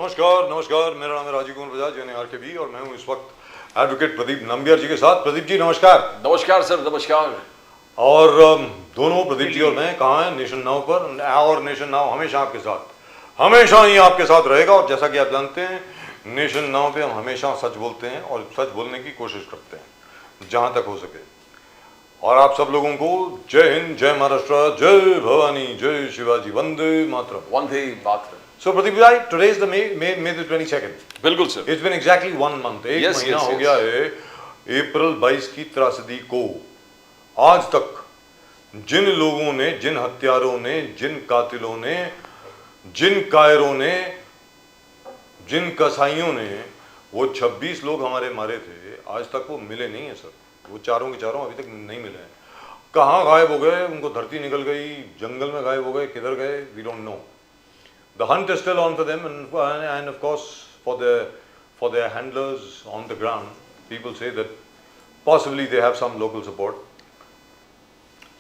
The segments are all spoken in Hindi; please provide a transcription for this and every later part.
नमस्कार नमस्कार, मेरा नाम है राजीव कुमार बजाज यानी आरकेबी और मैं हूं इस वक्त एडवोकेट प्रदीप नंबियार जी के साथ। प्रदीप जी नमस्कार। नमस्कार सर, नमस्कार। और दोनों प्रदीप जी और मैं कहाँ हैं? नेशन नाउ पर, और नेशन नाउ हमेशा आपके साथ, हमेशा ही आपके साथ रहेगा। और जैसा कि आप जानते हैं, नेशन नाउ पे हम हमेशा सच बोलते हैं और सच बोलने की कोशिश करते हैं जहाँ तक हो सके। और आप सब लोगों को जय हिंद, जय महाराष्ट्र, जय भवानी, जय Shivaji, Vande Mataram. Vande Mataram. So Pradeep bhai, today is the May the 22nd. बिल्कुल sir. It's been exactly 1 month. एक Yes, महीना yes, हो yes. गया है अप्रैल 22 की त्रासदी को। आज तक जिन लोगों ने, जिन हत्यारों ने, जिन कातिलों ने, जिन कायरों ने, जिन कसाईयों ने वो 26 लोग हमारे मारे थे, आज तक वो मिले नहीं है सर। वो चारों के चारों अभी तक नहीं मिले हैं। कहाँ गायब हो गए? उनको धरती निकल गई, जंगल में गायब हो गए, किधर गए? We don't know. The hunt is still on for them, and of course for their handlers on the ground, people say that possibly they have some local support.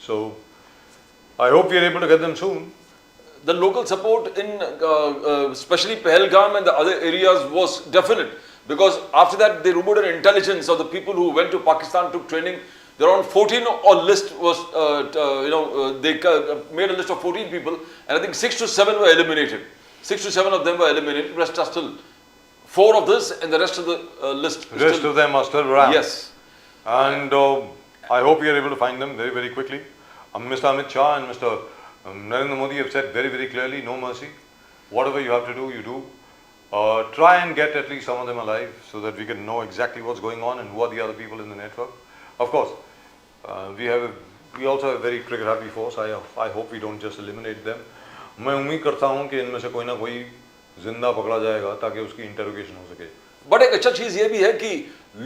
So I hope we are able to get them soon. The local support in especially Pahalgam and the other areas was definite, because after that they removed an intelligence of the people who went to Pakistan, took training. There are around 14 or list was they made a list of 14 people, and I think 6 to 7 were eliminated. 6 to 7 of them were eliminated. Rest are still 4 of this, and the rest of the list. Rest of them are still around. Yes. And I hope we are able to find them very, very quickly. Mr. Amit Shah and Mr. Narendra Modi have said very, very clearly, no mercy. Whatever you have to do, you do. Try and get at least some of them alive so that we can know exactly what's going on and who are the other people in the network. Of course, we also have a very trigger-happy force. I hope we don't just eliminate them. मैं उम्मीद करता हूँ कि इनमें से कोई ना कोई जिंदा पकड़ा जाएगा ताकि उसकी इंटरोगेशन हो सके। बट एक अच्छा चीज ये भी है कि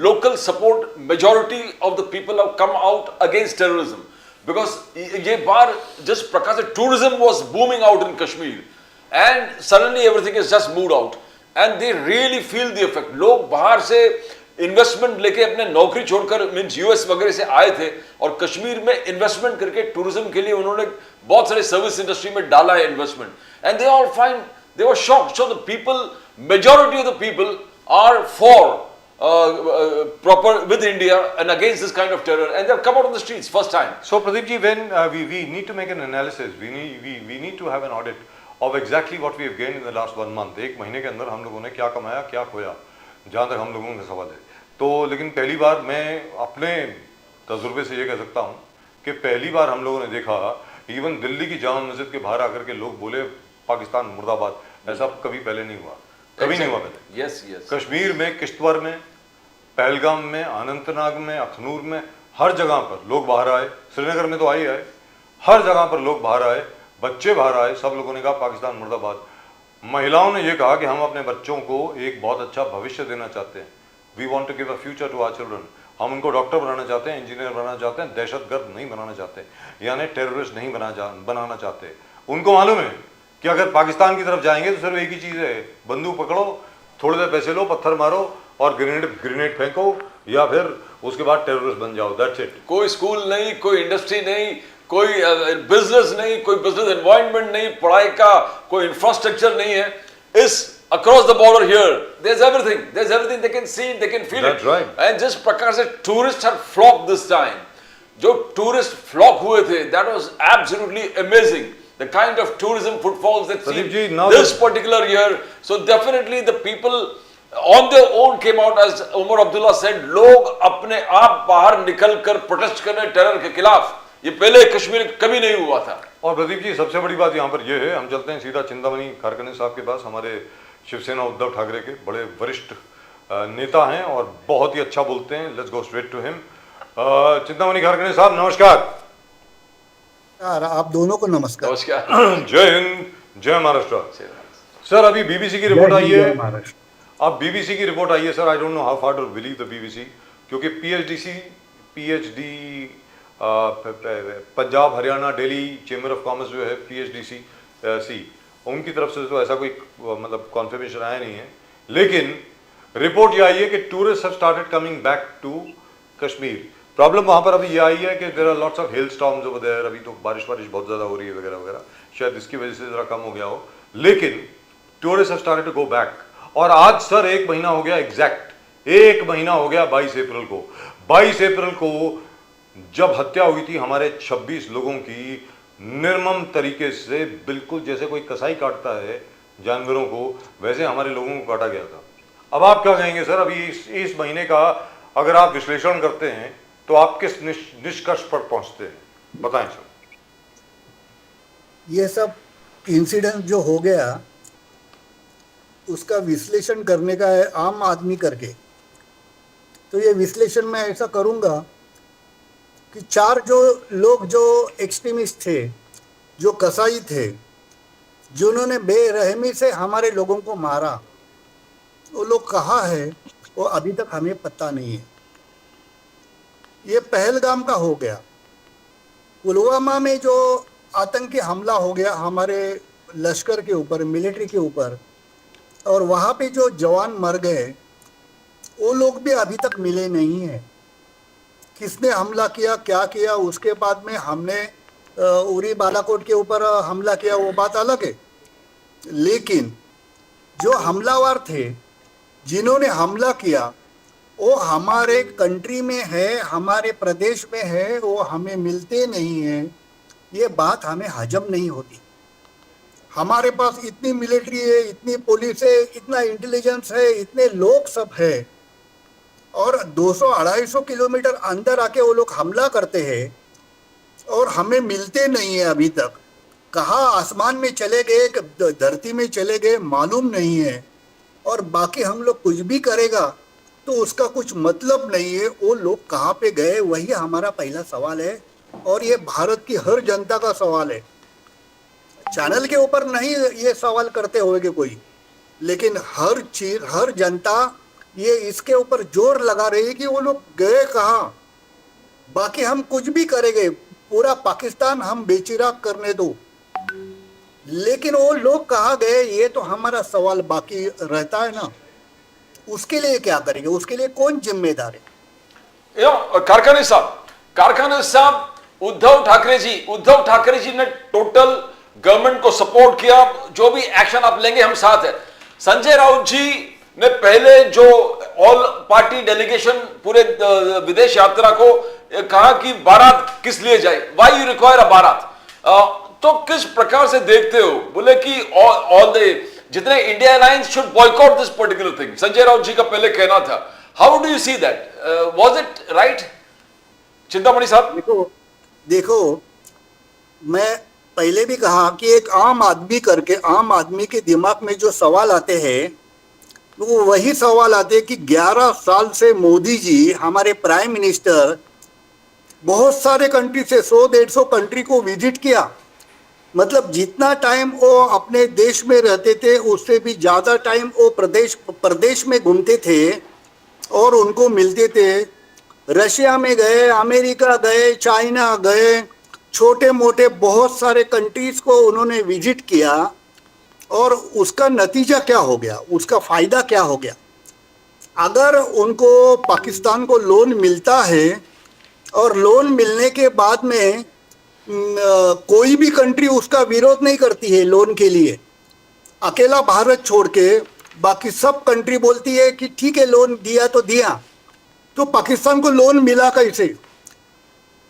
local support, majority of the people have come out against terrorism, because ये बार जिस प्रकार से tourism was booming out in Kashmir, and suddenly everything is just moved out and they really feel the effect. लोग बाहर से इन्वेस्टमेंट लेके अपने नौकरी छोड़कर मींस यूएस वगैरह से आए थे और कश्मीर में इन्वेस्टमेंट करके टूरिज्म के लिए उन्होंने बहुत सारे सर्विस इंडस्ट्री में डाला है investment, and they all find they were shocked. So the people, majority of the people are for proper with India and against this kind of terror, and they have come out on the streets first time. So Pradeep ji, when we need to make an analysis, we need to have an audit of exactly what we have gained in the last 1 month. एक महीने के अंदर हम लोगों ने क्या कमाया, क्या खोया, जहाँ तक हम लोगों का सवाल है। तो लेकिन पहली बार मैं अपने तजुर्बे से ये कह सकता हूँ कि पहली बार हम लोगों ने देखा, इवन दिल्ली की जामा मस्जिद के बाहर आकर के लोग बोले पाकिस्तान मुर्दाबाद। ऐसा कभी पहले नहीं हुआ, कभी नहीं हुआ पहले। Yes yes. कश्मीर में, किश्तवाड़ में, पहलगाम में, अनंतनाग में, अखनूर में, हर जगह पर लोग बाहर आए। श्रीनगर में तो आए, हर जगह पर लोग बाहर आए, बच्चे बाहर आए, सब लोगों ने कहा पाकिस्तान मुर्दाबाद। महिलाओं ने यह कहा कि हम अपने बच्चों को एक बहुत अच्छा भविष्य देना चाहते हैं। We want to give a future to our children. हम उनको डॉक्टर बनाना चाहते हैं, इंजीनियर बनाना चाहते हैं, दहशतगर्द नहीं बनाना चाहते, यानी टेररिस्ट नहीं बनाना चाहते। उनको मालूम है कि अगर पाकिस्तान की तरफ जाएंगे तो सिर्फ एक ही चीज़ है, बंदूक पकड़ो, थोड़े देर पैसे लो, पत्थर मारो और ग्रेनेड फेंको, या फिर उसके बाद टेररिस्ट बन जाओ। That's it. कोई स्कूल नहीं, कोई इंडस्ट्री नहीं, कोई बिजनेस नहीं, कोई बिजनेस एनवायरनमेंट नहीं, पढ़ाई का कोई इंफ्रास्ट्रक्चर नहीं है। इस across the border here, there's everything they can see, they can feel it. That's right. And जिस प्रकार से tourists have flocked this time, जो tourist flock हुए थे, that was absolutely amazing. The kind of tourism footfalls that Pradeep ji, seen now this particular year. So definitely the people on their own came out, as Umar Abdullah said, लोग अपने आप बाहर निकल कर प्रोटेस्ट कर रहे टेरर के खिलाफ। ये पहले कश्मीर कभी नहीं हुआ था। और प्रदीप जी, सबसे बड़ी बात यहाँ पर यह है, हम चलते हैं सीधा चिंतामणि खारकने साहब के पास। हमारे शिवसेना उद्धव ठाकरे के बड़े वरिष्ठ नेता हैं और बहुत ही अच्छा बोलते हैं। Let's go straight to him. Chintamani Kharkane साहब नमस्कार। आप दोनों को नमस्कार। नमस्कार। जय हिंद, जय महाराष्ट्र। सर अभी बीबीसी की रिपोर्ट आई है, अब बीबीसी की रिपोर्ट आई है sir. I don't know how far to believe the BBC, क्योंकि PHD Punjab, Haryana, Delhi chamber of commerce जो है पीएचडीसी उनकी तरफ से तो ऐसा कोई मतलब कॉन्फर्मेशन आया नहीं है, लेकिन रिपोर्ट ये आई है कि tourist have started coming back to Kashmir. Problem वहाँ पर अभी ये आई है कि there are lots of hail storms over there. अभी तो बारिश बहुत ज़्यादा हो रही है वगैरह वगैरह, शायद इसकी वजह से ज़रा कम हो गया हो, लेकिन tourist have started to go back. और आज सर 1 महीना हो गया, एग्जैक्ट 1 महीना हो गया 22 अप्रैल को। 22 अप्रैल को जब हत्या हुई थी हमारे 26 लोगों की, निर्मम तरीके से, बिल्कुल जैसे कोई कसाई काटता है जानवरों को, वैसे हमारे लोगों को काटा गया था। अब आप क्या कहेंगे सर, अभी इस महीने का अगर आप विश्लेषण करते हैं तो आप किस निष्कर्ष पर पहुंचते हैं, बताएं सर। ये सब इंसिडेंट जो हो गया उसका विश्लेषण करने का है आम आदमी करके, तो ये विश्लेषण मैं ऐसा करूँगा कि 4 जो लोग जो एक्सट्रीमिस्ट थे, जो कसाई थे, जिन्होंने बेरहमी से हमारे लोगों को मारा, वो लोग कहाँ है वो अभी तक हमें पता नहीं है। ये पहलगाम का हो गया, पुलवामा में जो आतंकी हमला हो गया हमारे लश्कर के ऊपर, मिलिट्री के ऊपर, और वहाँ पे जो जवान मर गए वो लोग भी अभी तक मिले नहीं हैं। किसने हमला किया, क्या किया, उसके बाद में हमने उरी बालाकोट के ऊपर हमला किया वो बात अलग है, लेकिन जो हमलावर थे, जिन्होंने हमला किया, वो हमारे कंट्री में है, हमारे प्रदेश में है, वो हमें मिलते नहीं हैं। ये बात हमें हजम नहीं होती। हमारे पास इतनी मिलिट्री है, इतनी पुलिस है, इतना इंटेलिजेंस है, इतने लोग सब है, और 200-250 किलोमीटर अंदर आके वो लोग हमला करते हैं और हमें मिलते नहीं है अभी तक। कहाँ आसमान में चले गए, धरती में चले गए, मालूम नहीं है। और बाकी हम लोग कुछ भी करेगा तो उसका कुछ मतलब नहीं है, वो लोग कहाँ पे गए, वही हमारा पहला सवाल है। और ये भारत की हर जनता का सवाल है। चैनल के ऊपर नहीं ये सवाल करते होंगे कोई, लेकिन हर चीज, हर जनता ये इसके ऊपर जोर लगा रही है कि वो लोग गए कहाँ। बाकी हम कुछ भी करेंगे, पूरा पाकिस्तान हम बेचिराग करने दो, लेकिन वो लोग कहाँ गए ये तो हमारा सवाल बाकी रहता है ना। उसके लिए क्या करेंगे, उसके लिए कौन जिम्मेदार है? कारखाने साहब, उद्धव ठाकरे जी ने टोटल गवर्नमेंट को सपोर्ट किया। जो भी एक्शन आप लेंगे हम साथ है। संजय राउत जी ने पहले जो ऑल पार्टी डेलीगेशन पूरे विदेश यात्रा को कहा कि बारात किस लिए जाए, व्हाई यू रिक्वायर अ बारात, तो किस प्रकार से देखते हो? बोले कि ऑल द जितने India airlines should boycott this particular thing, Sanjay Raut ji का पहले कहना था। How do you see that, was it right Chintamani साहब? देखो मैं पहले भी कहा कि एक आम आदमी करके, आम आदमी के दिमाग में जो सवाल आते हैं वो वही सवाल आते हैं कि 11 साल से मोदी जी हमारे प्राइम मिनिस्टर बहुत सारे कंट्री से 100-150 कंट्री को विजिट किया। मतलब जितना टाइम वो अपने देश में रहते थे उससे भी ज़्यादा टाइम वो प्रदेश में घूमते थे और उनको मिलते थे। रशिया में गए, अमेरिका गए, चाइना गए, छोटे मोटे बहुत सारे कंट्रीज को उन्होंने विजिट किया। और उसका नतीजा क्या हो गया, उसका फ़ायदा क्या हो गया? अगर उनको पाकिस्तान को लोन मिलता है और लोन मिलने के बाद में कोई भी कंट्री उसका विरोध नहीं करती है लोन के लिए, अकेला भारत छोड़ के बाकी सब कंट्री बोलती है कि ठीक है लोन दिया तो दिया। तो पाकिस्तान को लोन मिला कैसे,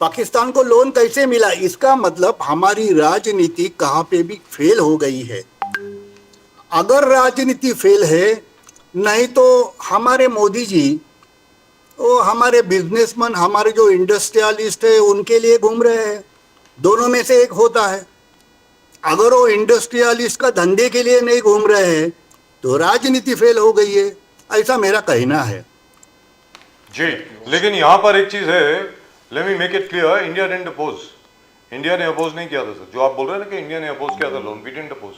पाकिस्तान को लोन कैसे मिला? इसका मतलब हमारी राजनीति कहाँ पे भी फेल हो गई है। अगर राजनीति फेल है, नहीं तो हमारे मोदी जी वो हमारे बिजनेसमैन, हमारे जो इंडस्ट्रियलिस्ट है उनके लिए घूम रहे हैं। दोनों में से एक होता है। अगर वो इंडस्ट्रियलिस्ट का धंधे के लिए नहीं घूम रहे हैं तो राजनीति फेल हो गई है, ऐसा मेरा कहना है जी। लेकिन यहाँ पर एक चीज है, let me make it clear, India didn't oppose, India ने अपोज नहीं किया था सर। जो आप बोल रहे हैं ना कि इंडिया ने अपोज किया था loan, we didn't oppose,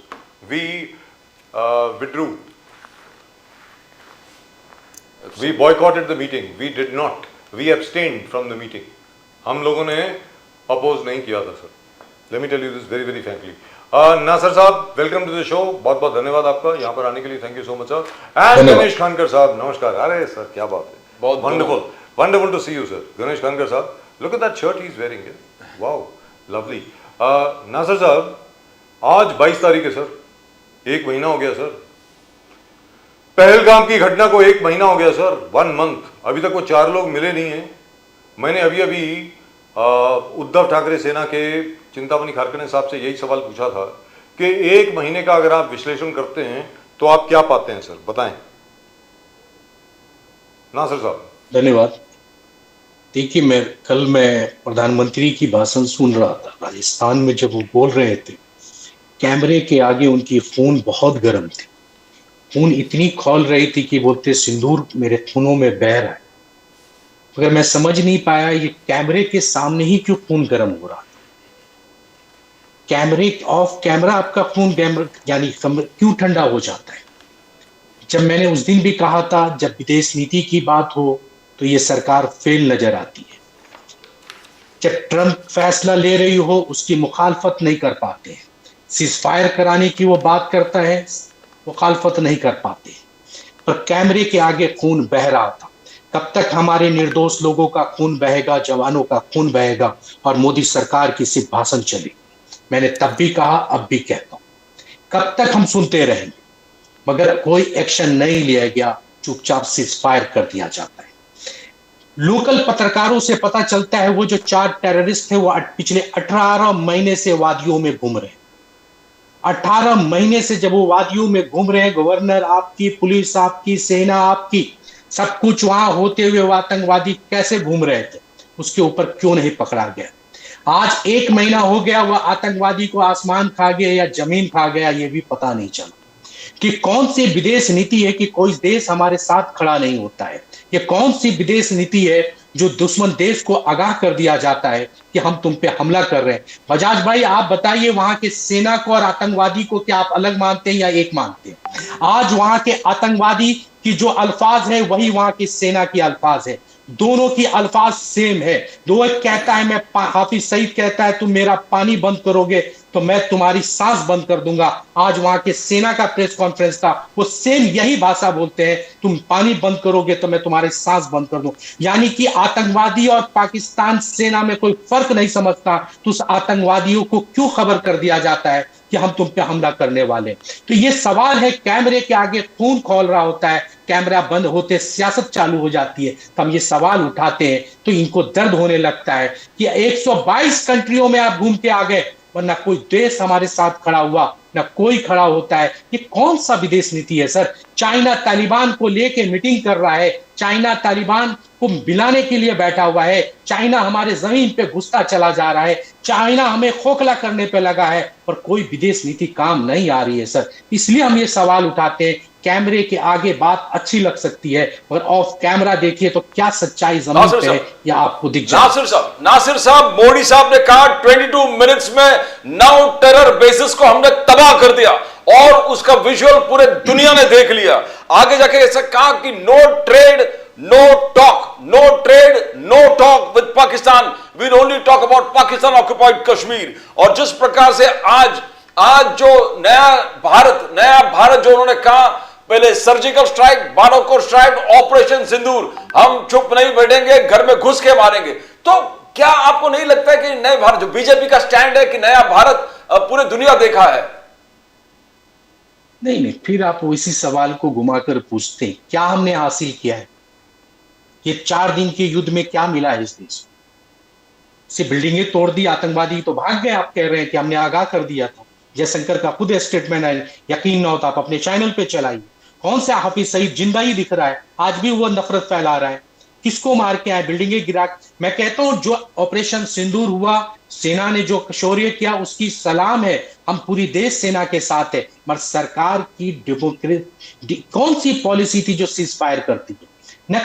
we withdrew, we boycotted the meeting, we did not, we abstained from the meeting. हम लोगों ने अपोज नहीं किया था sir. Let me tell you this very very frankly. Nasar साहब, वेलकम टू द शो, बहुत बहुत धन्यवाद आपका यहाँ पर आने के लिए, thank you so much sir. And Ganesh Khankar साहब, नमस्कार। अरे सर क्या बात है, बहुत wonderful, wonderful to see you sir. Ganesh Khankar साहब, look at that shirt he is wearing, wow lovely. Nasar साहब, आज 22 तारीख है सर, 1 महीना हो गया सर। पहलगाम की घटना को 1 महीना हो गया सर, 1 मंथ, अभी तक वो 4 लोग मिले नहीं हैं। मैंने अभी अभी उद्धव ठाकरे सेना के चिंतामणि खारकने साहब से यही सवाल पूछा था कि 1 महीने का अगर आप विश्लेषण करते हैं तो आप क्या पाते हैं सर, बताएं नासिर साहब। धन्यवाद। देखिए, मैं प्रधानमंत्री की भाषण सुन रहा था राजस्थान में, जब वो बोल रहे थे कैमरे के आगे उनकी खून बहुत गर्म थी, खून इतनी खौल रही थी कि बोलते सिंदूर मेरे खूनों में बह रहा है। मगर मैं समझ नहीं पाया ये कैमरे के सामने ही क्यों खून गर्म हो रहा था। कैमरे ऑफ कैमरा आपका खून यानी क्यों ठंडा हो जाता है। जब मैंने उस दिन भी कहा था, जब विदेश नीति की बात हो तो ये सरकार फेल नजर आती है। जब ट्रंप फैसला ले रही हो उसकी मुखालफत नहीं कर पाते हैं, सीज फायर कराने की वो बात करता है, मुखालफत नहीं कर पाते। पर कैमरे के आगे खून बह रहा था। कब तक हमारे निर्दोष लोगों का खून बहेगा, जवानों का खून बहेगा और मोदी सरकार की सिर्फ भाषण चले। मैंने तब भी कहा, अब भी कहता हूं, कब तक हम सुनते रहेंगे। मगर कोई एक्शन नहीं लिया गया, चुपचाप सीज फायर कर दिया जाता है। लोकल पत्रकारों से पता चलता है वो जो 4 टेररिस्ट थे वो पिछले 18 महीने से वादियों में घूम रहे हैं। 18 महीने से जब वो वादियों में घूम रहे हैं, गवर्नर आपकी, पुलिस आपकी, सेना आपकी, सब कुछ वहां होते हुए वो आतंकवादी कैसे घूम रहे थे, उसके ऊपर क्यों नहीं पकड़ा गया। आज 1 महीना हो गया, वह आतंकवादी को आसमान खा गया या जमीन खा गया, ये भी पता नहीं चला कि कौन सी विदेश नीति है कि कोई देश हमारे साथ खड़ा नहीं होता है। ये कौन सी विदेश नीति है जो दुश्मन देश को आगाह कर दिया जाता है कि हम तुम पे हमला कर रहे हैं। बजाज भाई, आप बताइए, वहां के सेना को और आतंकवादी को क्या आप अलग मानते हैं या एक मानते हैं? आज वहां के आतंकवादी की जो अल्फाज है वही वहां की सेना की अल्फाज है, दोनों की अल्फाज सेम है। दो एक कहता है, मैं हाफिज सईद कहता है तुम मेरा पानी बंद करोगे तो मैं तुम्हारी सांस बंद कर दूंगा। आज वहां के सेना का प्रेस कॉन्फ्रेंस था, वो सेम यही भाषा बोलते हैं, तुम पानी बंद करोगे तो मैं तुम्हारी सांस बंद कर दूं। यानी कि आतंकवादी और पाकिस्तान सेना में कोई फर्क नहीं समझता, तो उस आतंकवादियों को क्यों खबर कर दिया जाता है कि हम तुम पे हमला करने वाले। तो ये सवाल है, कैमरे के आगे खून खौल रहा होता है, कैमरा बंद होते सियासत चालू हो जाती है। तो हम ये सवाल उठाते हैं तो इनको दर्द होने लगता है कि 122 कंट्रियों में आप घूम के आ गए, वरना कोई देश हमारे साथ खड़ा हुआ, ना कोई खड़ा होता है। ये कौन सा विदेश नीति है सर? चाइना तालिबान को लेके मीटिंग कर रहा है, चाइना तालिबान को मिलाने के लिए बैठा हुआ है, चाइना हमारे जमीन पे घुसता चला जा रहा है, चाइना हमें खोखला करने पे लगा है, पर कोई विदेश नीति काम नहीं आ रही है सर। इसलिए हम ये सवाल उठाते हैं। कैमरे के आगे बात अच्छी लग सकती है, और ऑफ कैमरा देखिए तो क्या सच्चाई जमीन पे है या आपको दिख जाए। नासिर साहब, मोदी साहब ने कहा 22 मिनट्स में 9 टेरर बेसिस को हमने तबाह कर दिया, और उसका विजुअल पूरे दुनिया ने देख लिया। आगे जाके ऐसा कहा कि no trade no talk, no trade no talk with Pakistan, we only talk about Pakistan occupied Kashmir. और जिस प्रकार से आज जो नया भारत जो उन्होंने कहा, पहले surgical strike, Balakot strike, operation Sindoor, हम चुप नहीं बैठेंगे, घर में घुस के मारेंगे। तो क्या आपको नहीं लगता है कि नए भारत, जो बीजेपी का स्टैंड है कि नया भारत पूरे दुनिया देखा है? नहीं, फिर आप इसी सवाल को घुमाकर पूछते हैं, क्या हमने हासिल किया है? ये 4 दिन के युद्ध में क्या मिला है इस देश को? सिर्फ बिल्डिंगें तोड़ दी, आतंकवादी तो भाग गए। आप कह रहे हैं कि हमने आगाह कर दिया था। जयशंकर का खुद स्टेटमेंट है, यकीन ना होता आप अपने चैनल पे चलाइए। कौन सा हाफिज सईद जिंदा ही दिख रहा है, आज भी वो नफरत फैला रहा है। किसको मार के आए, बिल्डिंगें गिरा। मैं कहता हूं जो ऑपरेशन सिंदूर हुआ, सेना ने जो शौर्य किया उसकी सलाम है, हम पूरी देश सेना के साथ है। मगर सरकार की कौन सी पॉलिसी थी जो सीज फायर करती है? न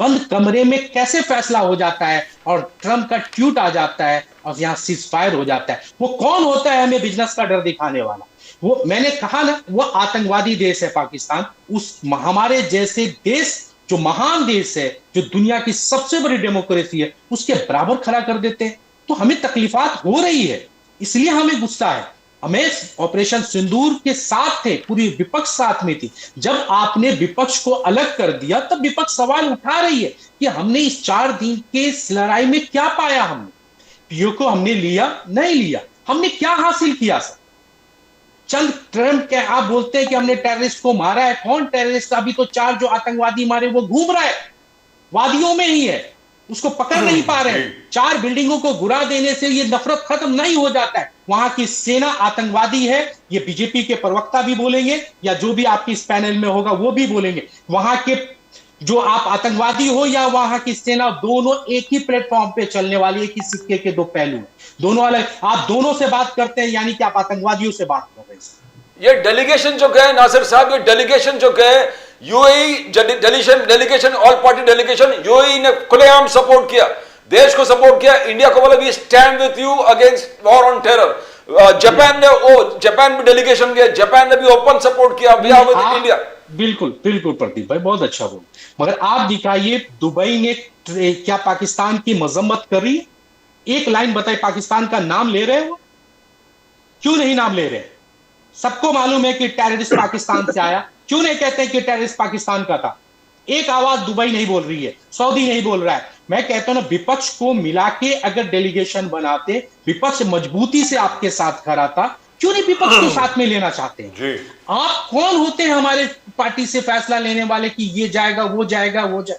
बंद कमरे में कैसे फैसला हो जाता है और ट्रंप का ट्वीट आ जाता है और यहां सीज फायर हो जाता है। वो कौन होता है हमें बिजनेस का डर दिखाने वाला? वो मैंने कहा ना, वो आतंकवादी देश है पाकिस्तान। उस हमारे जैसे देश, जो महान देश है, जो दुनिया की सबसे बड़ी डेमोक्रेसी है, उसके बराबर खड़ा कर देते हैं। तो हमें तकलीफात हो रही है, इसलिए हमें गुस्सा है। हमें ऑपरेशन सिंदूर के साथ थे, पूरी विपक्ष साथ में थी। जब आपने विपक्ष को अलग कर दिया तब विपक्ष सवाल उठा रही है कि हमने इस 4 दिन के लड़ाई में क्या पाया। हमने पीओ को हमने लिया नहीं लिया, हमने क्या हासिल किया सर? चंद ट्रम्प के आप बोलते हैं कि हमने टेररिस्ट को मारा है। कौन टेररिस्ट? अभी तो 4 जो आतंकवादी मारे वो घूम रहा है, वादियों में ही है, उसको पकड़ नहीं पा रहे। 4 बिल्डिंगों को गिरा देने से ये नफरत खत्म नहीं हो जाता है। वहां की सेना आतंकवादी है, ये बीजेपी के प्रवक्ता भी बोलेंगे या जो भी आपकी इस पैनल में होगा वो भी बोलेंगे। वहां के जो आप आतंकवादी हो या वहां की सेना, दोनों एक ही प्लेटफॉर्म पे चलने वाली, एक ही सिक्के के 2 पहलू हैं, दोनों अलग। आप दोनों से बात करते हैं यानी कि आप आतंकवादियों से बात कर रहे हैं। ये डेलीगेशन जो गए नासिर साहब, ये डेलीगेशन जो गए UAE delegation, all party delegation, UAE ने खुलेआम सपोर्ट किया, देश को सपोर्ट किया, इंडिया को बोला we stand with you against war on terror. Japan में डेलीगेशन गया, जापान ने भी ओपन सपोर्ट किया, वी आर विद इंडिया। बिल्कुल बिल्कुल प्रदीप भाई, बहुत अच्छा बोल। मगर आप दिखाइए, दुबई ने क्या पाकिस्तान की मजम्मत कर रही है? एक लाइन बताइए, पाकिस्तान का नाम ले रहे हो? क्यों नहीं नाम ले रहे? सबको मालूम है कि टेररिस्ट पाकिस्तान से आया, क्यों नहीं कहते कि टेररिस्ट पाकिस्तान का था? एक आवाज दुबई नहीं बोल रही है, सऊदी नहीं बोल रहा है। मैं कहता हूं ना, विपक्ष को मिला के अगर डेलीगेशन बनाते, विपक्ष मजबूती से आपके साथ खड़ा था, क्यों नहीं विपक्ष को साथ में लेना चाहते हैं? जी। आप कौन होते हैं हमारे पार्टी से फैसला लेने वाले कि ये जाएगा वो जाएगा वो जाए?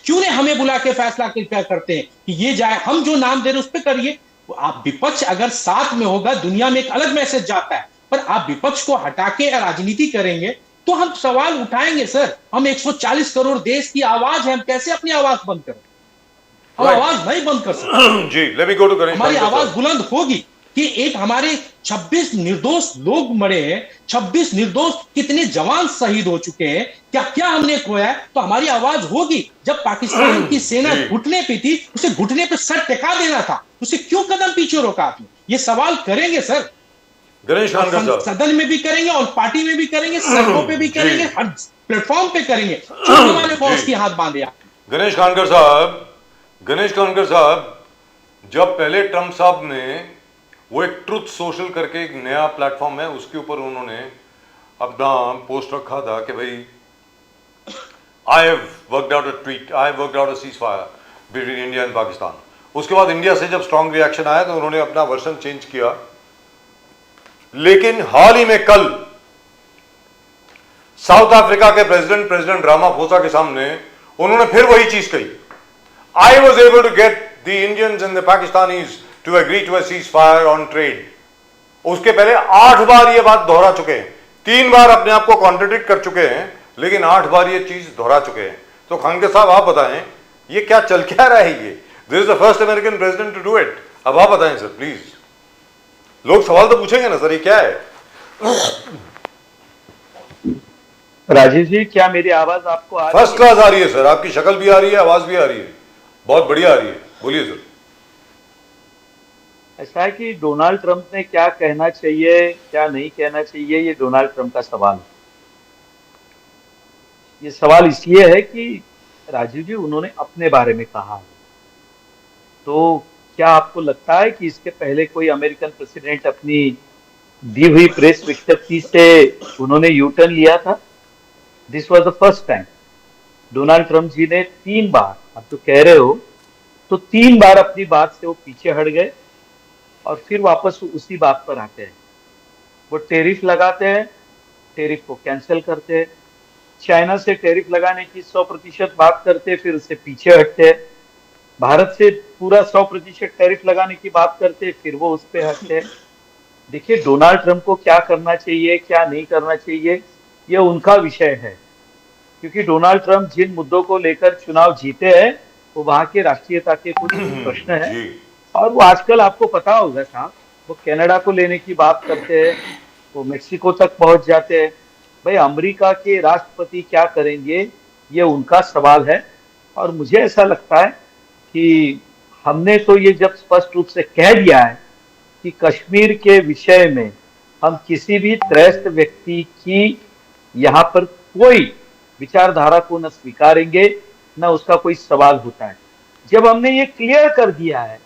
क्यों नहीं हमें बुला के फैसला क्या करते हैं कि ये जाए? हम जो नाम दे रहे उस पर करिए। आप विपक्ष अगर साथ में होगा, दुनिया में एक अलग मैसेज जाता है। पर आप विपक्ष को हटा के राजनीति करेंगे तो हम सवाल उठाएंगे सर। हम 140 करोड़ देश की आवाज है, हम कैसे अपनी आवाज बंद करें? हम आवाज नहीं बंद कर सकते। जी, let me go to Ganesh. हमारी आवाज बुलंद होगी कि एक हमारे 26 निर्दोष लोग मरे हैं, 26 निर्दोष कितने जवान शहीद हो चुके हैं, क्या क्या हमने खोया है, तो हमारी आवाज होगी। जब पाकिस्तान की सेना घुटने पे थी, उसे घुटने पे सर टिका देना था, उसे क्यों कदम पीछे रोका आपने? ये सवाल करेंगे सर, गणेश खानकर साहब, सदन में भी करेंगे और पार्टी में भी करेंगे, सड़कों पे भी करेंगे, हर प्लेटफॉर्म पे करेंगे। क्यों हमारे बॉस की हाथ बांधे आप? गणेश खानकर साहब, गणेश खानकर साहब, जब पहले ट्रम्प साहब ने वो एक ट्रुथ सोशल करके एक नया प्लेटफॉर्म है, उसके ऊपर उन्होंने अपना पोस्ट रखा था कि भाई I have worked out a tweet, I have worked out a cease fire between India and Pakistan. उसके बाद इंडिया से जब स्ट्रॉन्ग रिएक्शन आया तो उन्होंने अपना वर्जन चेंज किया। लेकिन हाल ही में कल साउथ अफ्रीका के प्रेसिडेंट रामाफोसा के सामने उन्होंने फिर वही चीज कही। I was able to get the Indians and the Pakistanis to agree to a ceasefire on trade. उसके पहले 8 बार ये बात दोहरा चुके हैं, 3 बार अपने आप को कॉन्ट्रडिक्ट कर चुके हैं, लेकिन 8 बार ये चीज दोहरा चुके हैं। तो खानकर साहब आप बताएं, ये क्या चल क्या रहा है? ये this is the first American president to do it. अब आप बताएं सर प्लीज। लोग सवाल तो पूछेंगे ना सर, ये क्या है? राजीव जी, क्या मेरी आवाज आपको आ रही है? फर्स्ट क्लास आ रही है सर, आपकी शक्ल भी आ रही है, आवाज भी आ रही है, बहुत बढ़िया आ रही है, बोलिए सर। ऐसा है कि डोनाल्ड ट्रंप ने क्या कहना चाहिए क्या नहीं कहना चाहिए, ये डोनाल्ड ट्रंप का सवाल है। ये सवाल इसलिए है कि राजीव जी, उन्होंने अपने बारे में कहा है, तो क्या आपको लगता है कि इसके पहले कोई अमेरिकन प्रेसिडेंट अपनी दी हुई प्रेस विज्ञप्ति से उन्होंने यू टर्न लिया था? This was the first time. Donald Trump ji ने 3 बार, आप तो कह रहे हो, तो 3 बार अपनी बात से वो पीछे हट गए और फिर वापस उसी बात पर आते हैं। वो टैरिफ लगाते हैं, टैरिफ को कैंसिल करते हैं, चाइना से टैरिफ लगाने की 100% बात करते, फिर उससे पीछे हटते हैं, भारत से पूरा 100% टैरिफ लगाने की बात करते, फिर वो उस पर हटते हैं। देखिए, डोनाल्ड ट्रंप को क्या करना चाहिए क्या नहीं करना चाहिए, ये उनका विषय है, क्योंकि डोनाल्ड ट्रंप जिन मुद्दों को लेकर चुनाव जीते हैं वो वहां के राष्ट्रीयता के कुछ प्रश्न हैं। और वो आजकल आपको पता होगा साहब, वो कनाडा को लेने की बात करते हैं, वो मेक्सिको तक पहुंच जाते हैं। भाई, अमेरिका के राष्ट्रपति क्या करेंगे, ये उनका सवाल है। और मुझे ऐसा लगता है कि हमने तो ये जब स्पष्ट रूप से कह दिया है कि कश्मीर के विषय में हम किसी भी त्रस्त व्यक्ति की यहाँ पर कोई विचारधारा को न स्वीकारेंगे, न उसका कोई सवाल होता है। जब हमने ये क्लियर कर दिया है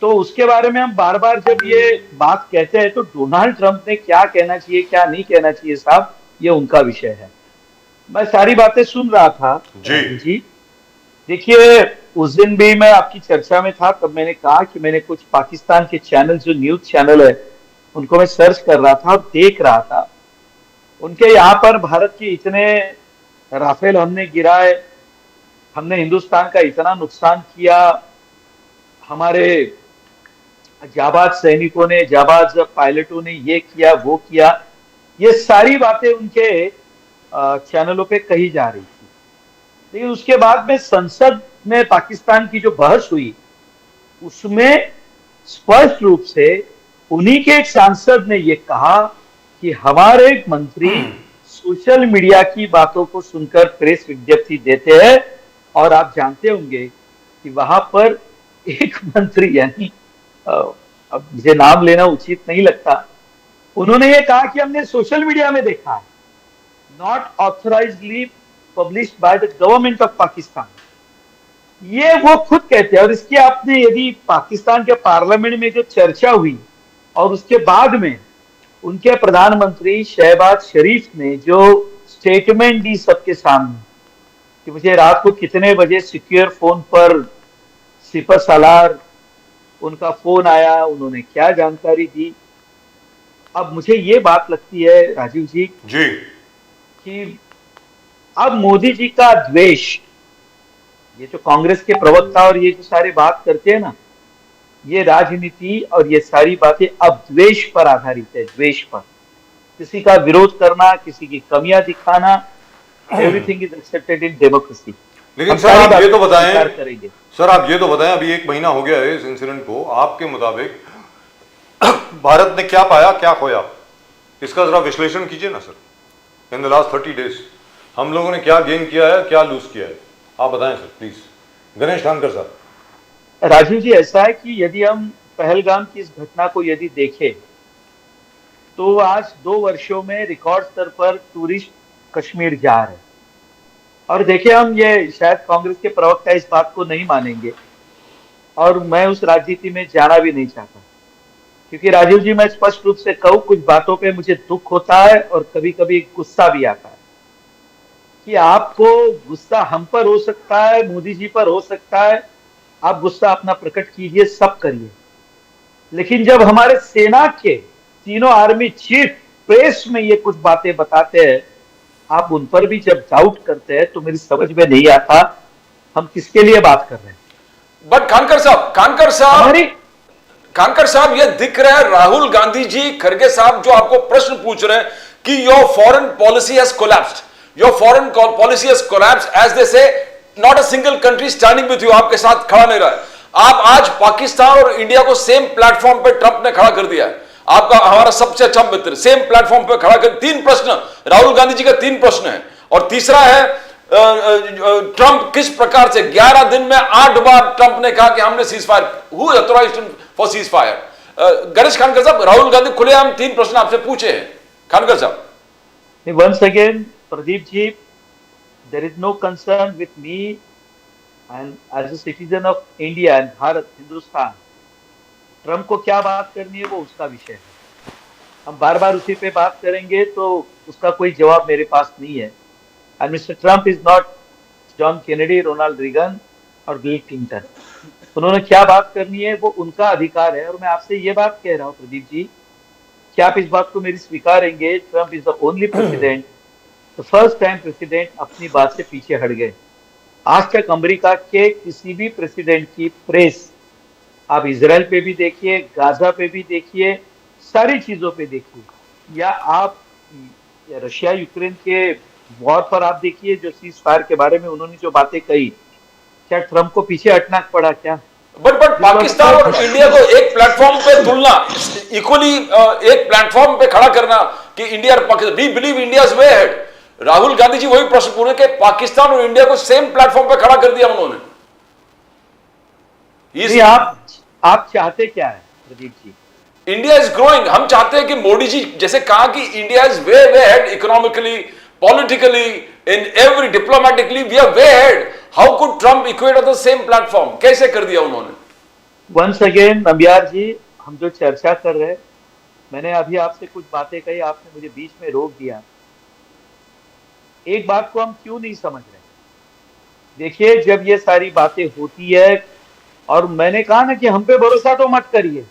तो उसके बारे में हम बार बार जब ये बात कहते हैं तो डोनाल्ड ट्रंप ने क्या कहना चाहिए क्या नहीं कहना चाहिए साहब, ये उनका विषय है। मैं सारी बातें सुन रहा था जी। देखिए, उस दिन भी मैं आपकी चर्चा में था, तब मैंने कहा कि मैंने कुछ पाकिस्तान के चैनल, जो न्यूज चैनल है, उनको मैं सर्च कर रहा था और देख रहा था, उनके यहाँ पर भारत के इतने राफेल हमने गिराए, हमने हिंदुस्तान का इतना नुकसान किया, हमारे जाबाज सैनिकों ने, जाबाज पायलटों ने ये किया वो किया, ये सारी बातें उनके चैनलों पे कही जा रही थी। लेकिन उसके बाद में संसद में पाकिस्तान की जो बहस हुई, उसमें स्पष्ट रूप से उन्हीं के एक सांसद ने ये कहा कि हमारे मंत्री सोशल मीडिया की बातों को सुनकर प्रेस विज्ञप्ति देते हैं, और आप जानते होंगे कि वहां पर एक मंत्री, यानी अब मुझे नाम लेना उचित नहीं लगता, उन्होंने ये कहा कि हमने सोशल मीडिया में देखा है, not authorisedly published by the government of Pakistan. ये वो खुद कहते हैं। और इसकी आपने यदि पाकिस्तान के पार्लियामेंट में जो चर्चा हुई और उसके बाद में उनके प्रधानमंत्री शहबाज शरीफ ने जो स्टेटमेंट दी सबके सामने कि मुझे रात को कितने बजे सिक्योर फोन पर सिपह सालार उनका फोन आया, उन्होंने क्या जानकारी दी। अब मुझे ये बात लगती है राजीव जी कि अब मोदी जी का द्वेष, ये जो कांग्रेस के प्रवक्ता और ये जो सारे बात करते हैं ना, ये राजनीति और ये सारी बातें अब द्वेष पर आधारित है, द्वेष पर। किसी का विरोध करना, किसी की कमियां दिखाना, everything is accepted in democracy. लेकिन सर आप ये तो बताएं, सर आप ये तो बताएं, अभी 1 महीना हो गया है इस इंसिडेंट को, आपके मुताबिक भारत ने क्या पाया क्या खोया, इसका जरा विश्लेषण कीजिए ना sir. In the last 30 days हम लोगों ने क्या गेन किया है, क्या लूज किया है, आप बताएं सर प्लीज। गणेश ठानकर साहब। राजीव जी, ऐसा है कि यदि हम पहलगाम की इस घटना को यदि देखें तो आज 2 वर्षों में रिकॉर्ड स्तर पर टूरिस्ट कश्मीर जा रहे हैं। और देखिए, हम ये शायद कांग्रेस के प्रवक्ता इस बात को नहीं मानेंगे और मैं उस राजनीति में जाना भी नहीं चाहता, क्योंकि राजीव जी मैं स्पष्ट रूप से कहूं, कुछ बातों पे मुझे दुख होता है और कभी कभी गुस्सा भी आता है कि आपको गुस्सा हम पर हो सकता है, मोदी जी पर हो सकता है, आप गुस्सा अपना प्रकट कीजिए, सब करिए, लेकिन जब हमारे सेना के तीनों आर्मी चीफ प्रेस में ये कुछ बातें बताते हैं, आप उन पर भी जब डाउट करते हैं, तो मेरी समझ में नहीं आता हम किसके लिए बात कर रहे हैं। बट कानकर साहब ये दिख रहा है, राहुल गांधी जी, खड़गे साहब जो आपको प्रश्न पूछ रहे हैं कि your foreign policy has collapsed, your foreign policy has collapsed, as they say not a single country standing with you, आपके साथ खड़ा नहीं रहा है। आप आज पाकिस्तान और इंडिया को सेम प्लेटफॉर्म पे ट्रंप ने खड़ा कर दिया है, आपका हमारा सबसे अच्छा मित्र सेम प्लेटफॉर्म पे खड़ा कर। 3 प्रश्न राहुल गांधी जी का, 3 प्रश्न है, और तीसरा है ट्रंप किस प्रकार से 11 दिन में 8 बार ट्रंप ने कहा कि हमने ceasefire, who authorised for ceasefire. Ganesh Khankar साहब, राहुल गांधी खुलेआम 3 प्रश्न आपसे पूछे हैं। खानकर साहब। Once again Pradeep ji, there is no concern with me and as a citizen of India and Bharat, Hindustan, Trump को क्या बात करनी है वो उसका विषय है। हम बार बार उसी पे बात करेंगे तो उसका कोई जवाब मेरे पास नहीं है। And mister Trump is not John Kennedy, Ronald Reagan और बिल क्लिंटन। उन्होंने क्या बात करनी है वो उनका अधिकार है, और मैं आपसे ये बात कह रहा हूँ प्रदीप जी, क्या आप इस बात को मेरी स्वीकारेंगे, Trump is the only president, the first time president अपनी बात से पीछे हट गए। आज तक अमेरिका के किसी भी प्रेसिडेंट की प्रेस, आप इजराइल पे भी देखिए, गाजा पे भी देखिए, सारी चीजों पे देखिए, या आप रशिया यूक्रेन के वॉर पर आप देखिए, जो सीज फायर के बारे में उन्होंने जो बातें कही, क्या ट्रंप को पीछे हटना पड़ा क्या? बट पाकिस्तान और इंडिया को एक प्लेटफॉर्म पे तुलना, इक्वली एक प्लेटफॉर्म पे खड़ा करना कि इंडिया और Pakistan, we believe India is way ahead. Rahul Gandhi ji वही प्रश्न पूछे कि पाकिस्तान और इंडिया को सेम प्लेटफॉर्म पे खड़ा कर दिया उन्होंने। आप चाहते क्या है Pradeep ji? India is growing. हम चाहते हैं कि मोदी जी जैसे कहा कि India is way ahead economically, politically, in every diplomatically we are way ahead. How could Trump equate on the same platform? कैसे कर दिया उन्होंने? वंस अगेन नम्बियार जी, हम जो चर्चा कर रहे हैं, मैंने अभी आपसे कुछ बातें कही, आपने मुझे बीच में रोक दिया। एक बात को हम क्यों नहीं समझ रहे? देखिए, जब ये सारी बातें होती है, और मैंने कहा ना कि हम पे भरोसा तो मत करिए,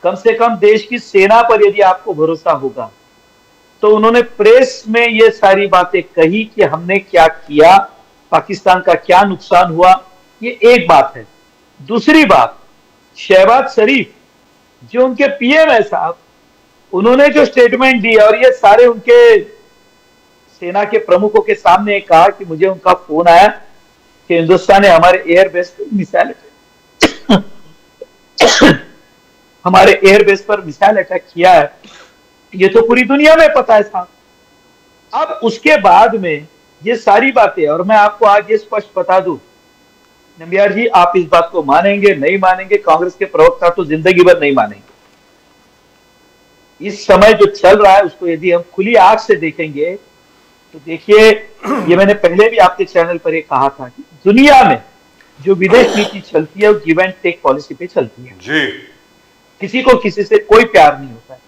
कम से कम देश की सेना पर यदि आपको भरोसा होगा, तो उन्होंने प्रेस में ये सारी बातें कही कि हमने क्या किया, पाकिस्तान का क्या नुकसान हुआ, ये एक बात है। दूसरी बात, शहबाज शरीफ जो उनके पीएम है साहब, उन्होंने जो स्टेटमेंट दी और ये सारे उनके सेना के प्रमुखों के सामने कहा कि मुझे उनका फोन आया कि हिंदुस्तान ने हमारे एयरबेस पर मिसाइल हमारे एयरबेस पर मिसाइल अटैक किया है, ये तो पूरी दुनिया में पता है साहब। अब उसके बाद में ये सारी बातें, और मैं आपको आज ये स्पष्ट बता दूं नम्बियार जी, आप इस बात को मानेंगे नहीं मानेंगे, कांग्रेस के प्रवक्ता तो जिंदगी भर नहीं मानेंगे। इस समय जो चल रहा है उसको यदि हम खुली आंख से देखेंगे तो देखिए, ये मैंने पहले भी आपके चैनल पर ये कहा था कि दुनिया में जो विदेश नीति चलती है वो गिव एंड टेक पॉलिसी पे चलती है जी। किसी को किसी से कोई प्यार नहीं होता है।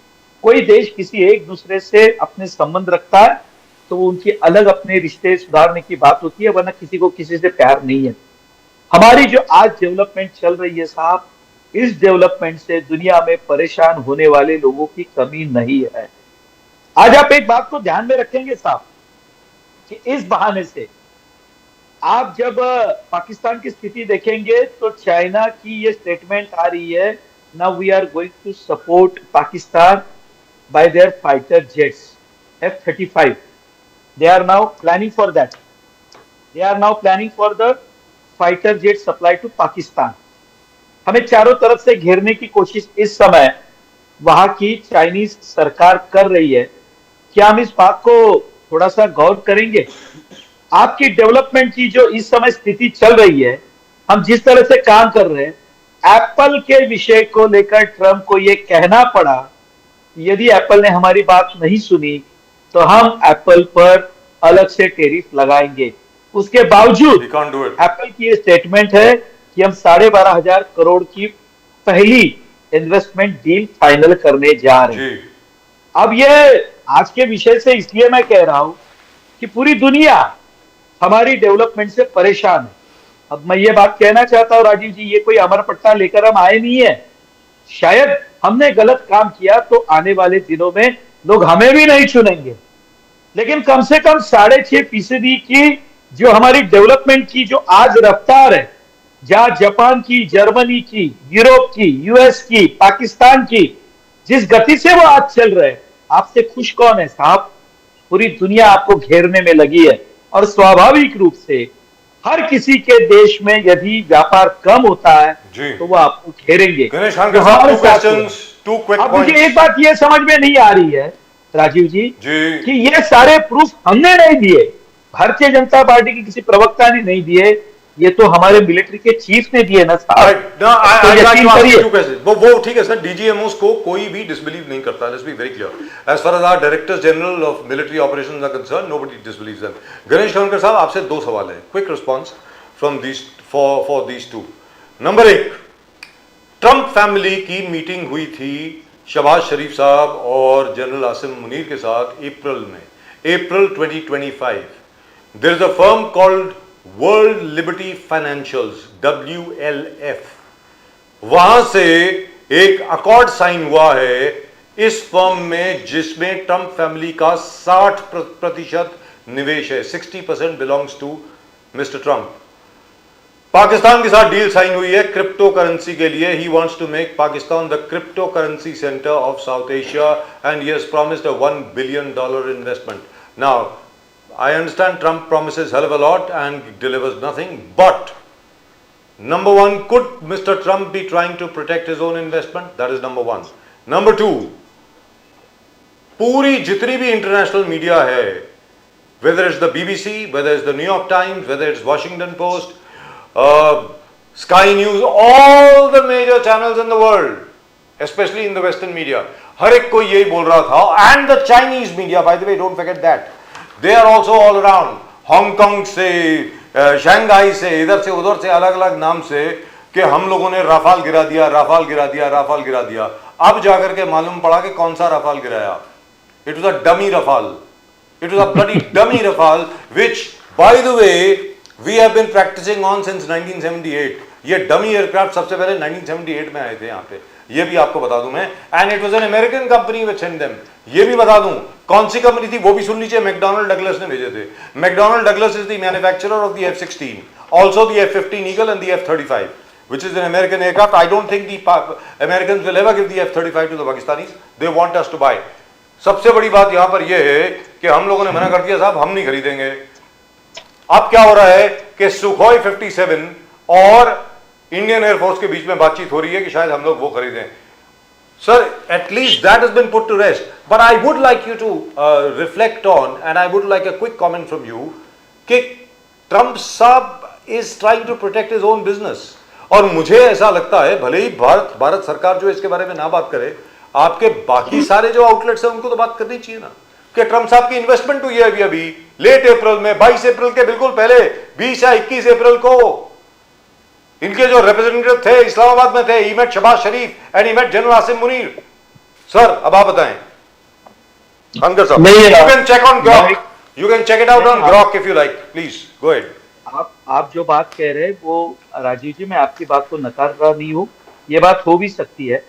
कोई देश किसी एक दूसरे से अपने संबंध रखता है तो वो उनकी अलग अपने रिश्ते सुधारने की बात होती है, वरना किसी को किसी से प्यार नहीं है। हमारी जो आज डेवलपमेंट चल रही है साहब, इस डेवलपमेंट से दुनिया में परेशान होने वाले लोगों की कमी नहीं है। आज आप एक बात को ध्यान में रखेंगे साहब कि इस बहाने से आप जब पाकिस्तान की स्थिति देखेंगे तो चाइना की ये स्टेटमेंट आ रही है, now we are going to support Pakistan by their fighter jets F-35. They are now planning for that. They are now planning for the fighter jet supply to Pakistan. हमें चारों तरफ से घेरने की कोशिश इस समय वहां की चाइनीज सरकार कर रही है। क्या हम इस बात को थोड़ा सा गौर करेंगे? आपकी डेवलपमेंट की जो इस समय स्थिति चल रही है, हम जिस तरह से काम कर रहे हैं, एप्पल के विषय को लेकर ट्रंप को यह कहना पड़ा, यदि एप्पल ने हमारी बात नहीं सुनी तो हम एप्पल पर अलग से टैरिफ लगाएंगे। उसके बावजूद We can't do it. Apple की ये स्टेटमेंट है कि हम 12,500 करोड़ की पहली इन्वेस्टमेंट डील फाइनल करने जा रहे हैं। जी। अब ये आज के विषय से इसलिए मैं कह रहा हूं कि पूरी दुनिया हमारी डेवलपमेंट से परेशान है। अब मैं ये बात कहना चाहता हूं राजीव जी, ये कोई अमर पट्टा लेकर हम आए नहीं है। शायद हमने गलत काम किया तो आने वाले दिनों में लोग हमें भी नहीं चुनेंगे, लेकिन कम से कम 6.5% की जो हमारी डेवलपमेंट की जो आज रफ्तार है, जहां जापान की, जर्मनी की, यूरोप की, यूएस की, पाकिस्तान की जिस गति से वो आज चल रहे हैं, आपसे खुश कौन है साहब? पूरी दुनिया आपको घेरने में लगी है और स्वाभाविक रूप से हर किसी के देश में यदि व्यापार कम होता है जी। तो वो आपको घेरेंगे। गणेश खान तो का हमारे two साथ है। questions, two quick अब मुझे points. एक बात ये समझ में नहीं आ रही है राजीव जी जी। कि ये सारे प्रूफ हमने नहीं दिए, भारतीय जनता पार्टी के किसी प्रवक्ता ने नहीं दिए, ये तो हमारे मिलिट्री के चीफ ने दिए ना साहब। Right. No, तो I like यकीन to ask you करिए। two questions. वो ठीक है सर, DGMOs को कोई भी disbelieve नहीं करता. Let's be very clear. As far as our Directors General of Military Operations are concerned, nobody disbelieves them. Ganesh Khankar साहब, आपसे दो सवाल है. Quick response from these for these two. Number एक, ट्रंप फैमिली की मीटिंग हुई थी शहबाज शरीफ साहब और जनरल आसिम मुनीर के साथ अप्रैल में, अप्रैल 2025. There is a firm called world liberty financials, WLF, वहां से एक अकॉर्ड साइन हुआ है इस फर्म में जिसमें ट्रंप फैमिली का 60% निवेश है. 60% belongs to mister Trump. Pakistan के साथ डील साइन हुई है क्रिप्टो करेंसी के लिए. He wants to make Pakistan the crypto currency centre of South Asia and he has promised a $1 billion investment. Now I understand Trump promises hell of a lot and delivers nothing, but number one, could Mr. Trump be trying to protect his own investment? That is number one. Number two, पूरी जितनी भी इंटरनेशनल मीडिया है, whether it's the BBC, whether it's the New York Times, whether it's Washington Post, Sky News, all the major channels in the world, especially in the Western media, हर एक कोई यही बोल रहा था. And the Chinese media, by the way, don't forget that. They are also all around. Hong Kong से, शंघाई से, इधर से उधर से, अलग अलग नाम से, कि हम लोगों ने राफाल गिरा दिया, राफाल गिरा दिया, राफाल गिरा दिया. अब जाकर के मालूम पड़ा कि कौन सा राफाल गिराया. It was a dummy Rafale. It was a bloody dummy Rafale, which, by the way, we have been practicing on since 1978. ये dummy aircraft सबसे पहले 1978 में आए थे यहाँ पे. ये भी आपको बता दूं मैं, and it was an American company which sent them, ये भी बता दूं कौन सी कंपनी थी वो भी सुन लीजिए, मैकडॉनल्ड डगलस ने भेजे थे। McDonnell Douglas is the manufacturer of the F-16, also the F-15 Eagle and the F-35, which is an American aircraft. I don't think the Americans will ever give the F-35 to the Pakistanis. They want us to buy. सबसे बड़ी बात यहां पर यह है कि हम लोगों ने मना कर दिया, साहब हम नहीं खरीदेंगे। अब क्या हो रहा है कि सुखोई 57 और इंडियन एयरफोर्स के बीच में बातचीत हो रही है कि शायद हम लोग वो खरीदें। Sir, at least that has been put to rest. But I would like you to reflect on, and I would like a quick comment from you, कि ट्रंप साहब is trying to protect his own business. और मुझे ऐसा लगता है, भले ही भारत सरकार जो इसके बारे में ना बात करे, आपके बाकी सारे जो आउटलेट्स हैं उनको तो बात करनी चाहिए ना, कि ट्रंप साहब की इन्वेस्टमेंट हुई है अभी लेट अप्रैल में, 22 अप्रैल के बिल्कुल पहले, 20 या 21 अप्रैल को इनके जो रिप्रेजेंटेटिव थे इस्लामाबाद में थे, he met Shehbaz Sharif and he met general Asim Munir. Sir अब आप बताएं, अंकर साहब, you can check on Grok, you can check it out on Grok if you like, please go ahead. आप जो बात कह रहे हैं वो राजीव जी, मैं आपकी बात को नकार रहा नहीं हूँ, ये बात हो भी सकती है,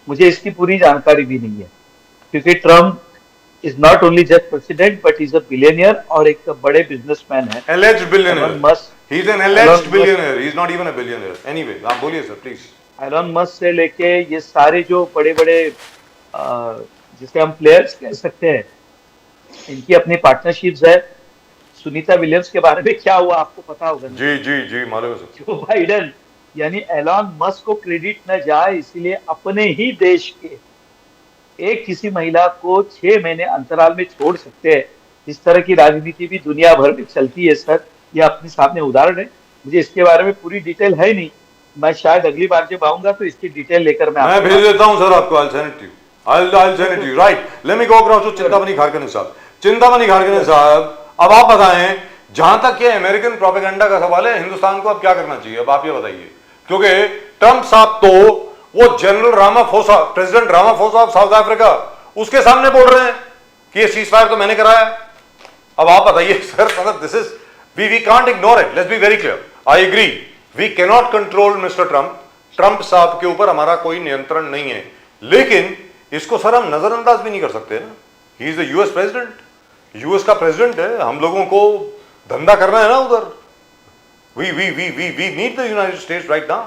मुझे इसकी पूरी जानकारी भी नहीं है, क्योंकि Trump is not only just president but is a billionaire और एक बड़े बिजनेसमैन है। Alleged billionaire. He is an alleged billionaire. He is not even a billionaire. Anyway, आप बोलिए सर प्लीज। एलन मस्क से लेके ये सारे जो बड़े बड़े जिसे हम प्लेयर्स कह सकते हैं, इनकी अपनी पार्टनरशिप्स है। सुनीता विलियम्स के बारे में क्या हुआ आपको पता होगा? जी जी जी मालूम है सर। जो बाइडन यानी एलन मस्क को क्रेडिट न जाए इसलिए अपने ही देश के एक किसी महिला को 6 महीने अंतराल में छोड़ सकते हैं। इस तरह की राजनीति भी दुनिया भर में चलती है सर, ये अपने सामने उदाहरण है। मुझे इसके बारे में पूरी डिटेल है नहीं, मैं शायद अगली बार जब आऊंगा तो इसकी डिटेल लेकर मैं भेज देता हूं सर आपको। I'll send it to you. Right. Let me go across to Chintamani Kharkane साहब। चिंतामणि खारकने साहब, अब आप बताएं, जहां तक ये अमेरिकन प्रोपेगेंडा का सवाल है, हिंदुस्तान को अब क्या करना चाहिए, अब आप ये बताइए, क्योंकि ट्रंप साहब तो वो general Ramaphosa, president Ramaphosa of south Africa, उसके सामने बोल रहे हैं कि ये सीज फायर तो मैंने कराया। अब आप बताइए सर, मतलब this is we can't ignore it, let's be very clear. I agree, we can not control mister Trump, Trump साहब के ऊपर हमारा कोई नियंत्रण नहीं है, लेकिन इसको सर हम नजरअंदाज भी नहीं कर सकते ना। He is the US president, US का प्रेसिडेंट है, हम लोगों को धंधा करना है ना उधर। We need the United States right now.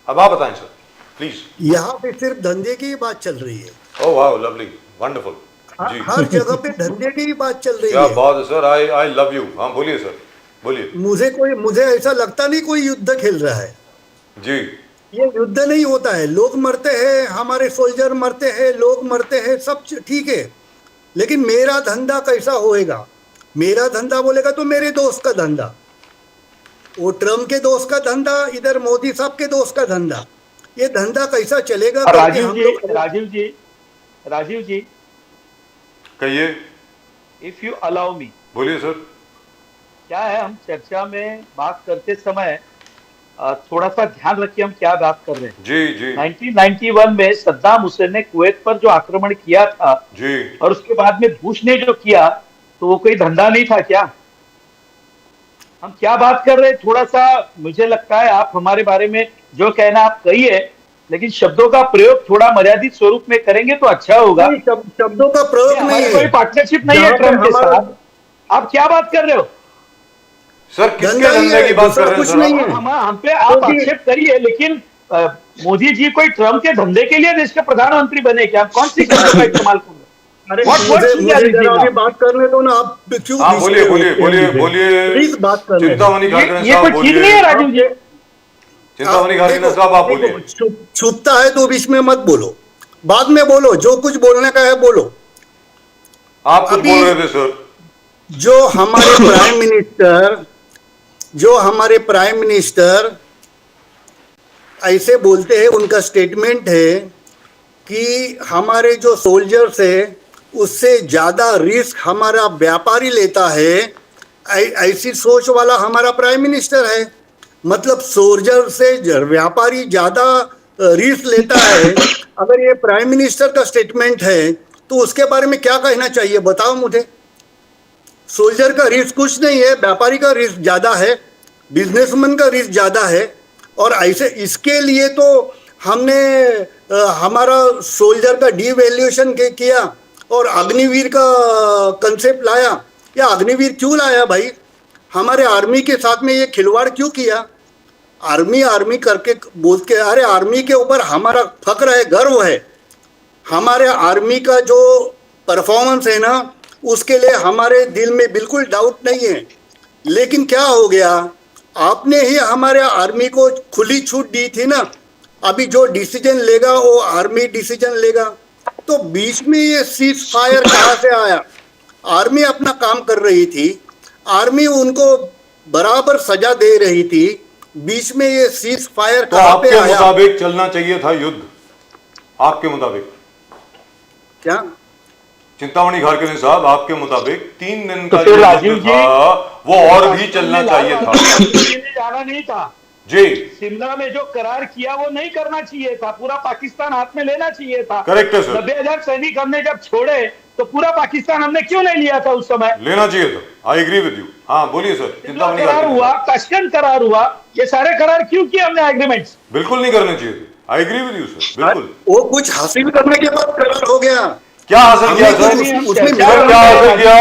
अब आप बताएं सर प्लीज। यहाँ पे सिर्फ धंधे की ही बात चल रही है। ओह वाओ, लवली, वंडरफुल जी। हर जगह पे धंधे की ही बात चल रही क्या है। बात है सर, आई लव यू। हाँ बोलिए सर, बोलिए। मुझे ऐसा लगता नहीं कोई युद्ध खेल रहा है जी। ये युद्ध नहीं होता है, लोग मरते हैं, हमारे सोल्जर मरते हैं, लोग मरते हैं, सब ठीक है, लेकिन मेरा धंधा कैसा होएगा? मेरा धंधा बोलेगा तो मेरे दोस्त का धंधा, वो ट्रम्प के दोस्त का धंधा, इधर मोदी साहब के दोस्त का धंधा, ये धंधा कैसा चलेगा? राजीव जी कहिए। इफ यू अलाउ मी, बोलिए सर। क्या है, हम चर्चा में बात करते समय थोड़ा सा ध्यान रखिए हम क्या बात कर रहे हैं। जी जी। 1991 में सद्दाम हुसैन ने कुवैत पर जो आक्रमण किया था जी, और उसके बाद में बुश ने जो किया, तो वो कोई धंधा नहीं था क्या? हम क्या बात कर रहे हैं? थोड़ा सा मुझे लगता है आप हमारे बारे में जो कहना आप कहिए, लेकिन शब्दों का प्रयोग थोड़ा मर्यादित स्वरूप में करेंगे तो अच्छा होगा। शब्दों का प्रयोग नहीं है, कोई पार्टनरशिप नहीं है ट्रम्प के साथ। आप क्या बात कर रहे हो सर? किसके धंधे की बात कर रहे हैं कुछ नहीं है। हम पे आप आक्षेप करिए, लेकिन मोदी जी कोई ट्रम्प के धंधे के लिए देश के प्रधानमंत्री बने क्या? कौन सी शब्दों का इस्तेमाल कर रहे हैं? मुझे बात करने दो ना, आप क्यों? हाँ बोलिए बोलिए बोलिए बोलिए, प्लीज बात करने। चिंतामणि खारकने ये साहब कोई ठीक नहीं है राजीव जी। चिंतामणि खारकने साहब आप बोलिए। छुपता है तो बीच में मत बोलो, बाद में बोलो, जो कुछ बोलने का है बोलो। आप कुछ बोल रहे थे सर। जो हमारे प्राइम मिनिस्टर ऐसे बोलते हैं, उनका स्टेटमेंट है कि हमारे जो सोल्जर्स है उससे ज़्यादा रिस्क हमारा व्यापारी लेता है, ऐसी सोच वाला हमारा प्राइम मिनिस्टर है। मतलब सोल्जर से व्यापारी ज़्यादा रिस्क लेता है। अगर ये प्राइम मिनिस्टर का स्टेटमेंट है तो उसके बारे में क्या कहना चाहिए बताओ मुझे। सोल्जर का रिस्क कुछ नहीं है, व्यापारी का रिस्क ज़्यादा है, बिजनेसमैन का रिस्क ज़्यादा है। और ऐसे इसके लिए तो हमने हमारा सोल्जर का डिवैल्यूएशन किया और अग्निवीर का कंसेप्ट लाया। या अग्निवीर क्यों लाया भाई? हमारे आर्मी के साथ में ये खिलवाड़ क्यों किया? आर्मी आर्मी करके बोल के, अरे आर्मी के ऊपर हमारा फक्र है, गर्व है। हमारे आर्मी का जो परफॉर्मेंस है ना, उसके लिए हमारे दिल में बिल्कुल डाउट नहीं है। लेकिन क्या हो गया, आपने ही हमारे आर्मी को खुली छूट दी थी ना। अभी जो डिसीजन लेगा वो आर्मी डिसीजन लेगा, तो बीच में ये सीज फायर कहाँ से आया? आर्मी अपना काम कर रही थी, आर्मी उनको बराबर सजा दे रही थी, बीच में ये सीज फायर तो कहाँ पे आपके आया? मुताबिक चलना चाहिए था युद्ध, आपके मुताबिक। क्या चिंतामणि घारकनी साहब, आपके मुताबिक 3 दिन का तो फिर जो राजीव युद्ध जी, था वो और भी चलना चाहिए था। जाना नहीं था जी, शिमला में जो करार किया वो नहीं करना चाहिए था, पूरा पाकिस्तान हाथ में लेना चाहिए था। करेक्ट है सर, 90,000 सैनिक हमने जब छोड़े तो पूरा पाकिस्तान हमने क्यों नहीं लिया था उस समय? लेना चाहिए था। I agree with you. हाँ बोलिए सर। चिंतामणि करार घारकनी हुआ, साहब, ताशकंद करार हुआ, ये सारे करार क्यों किए हमने एग्रीमेंट्स? बिल्कुल नहीं करने चाहिए थे। I agree with you sir, बिल्कुल। वो कुछ हासिल करने के बाद करार हो गया। क्या हासिल किया हमने सर? कुछ उसमें सर क्या हासिल किया?